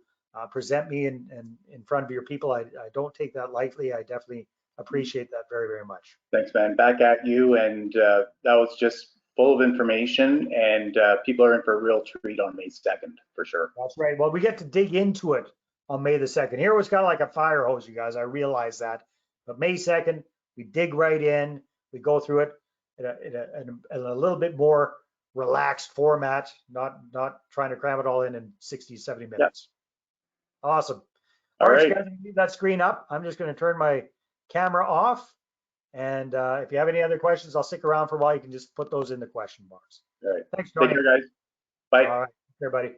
present me in front of your people. I don't take that lightly. I definitely appreciate that very, very much. Thanks, man. Back at you. And that was just full of information, and people are in for a real treat on May 2nd, for sure. That's right. Well, we get to dig into it on May the 2nd. Here was kind of like a fire hose, you guys. I realize that. But May 2nd, we dig right in. We go through it in a little bit more relaxed format, not trying to cram it all in 60, 70 minutes. Yep. Awesome. All right, guys, leave that screen up. I'm just going to turn my camera off. And if you have any other questions, I'll stick around for a while. You can just put those in the question box. All right. Thanks, Tony. Take care, guys. Bye. All right, everybody.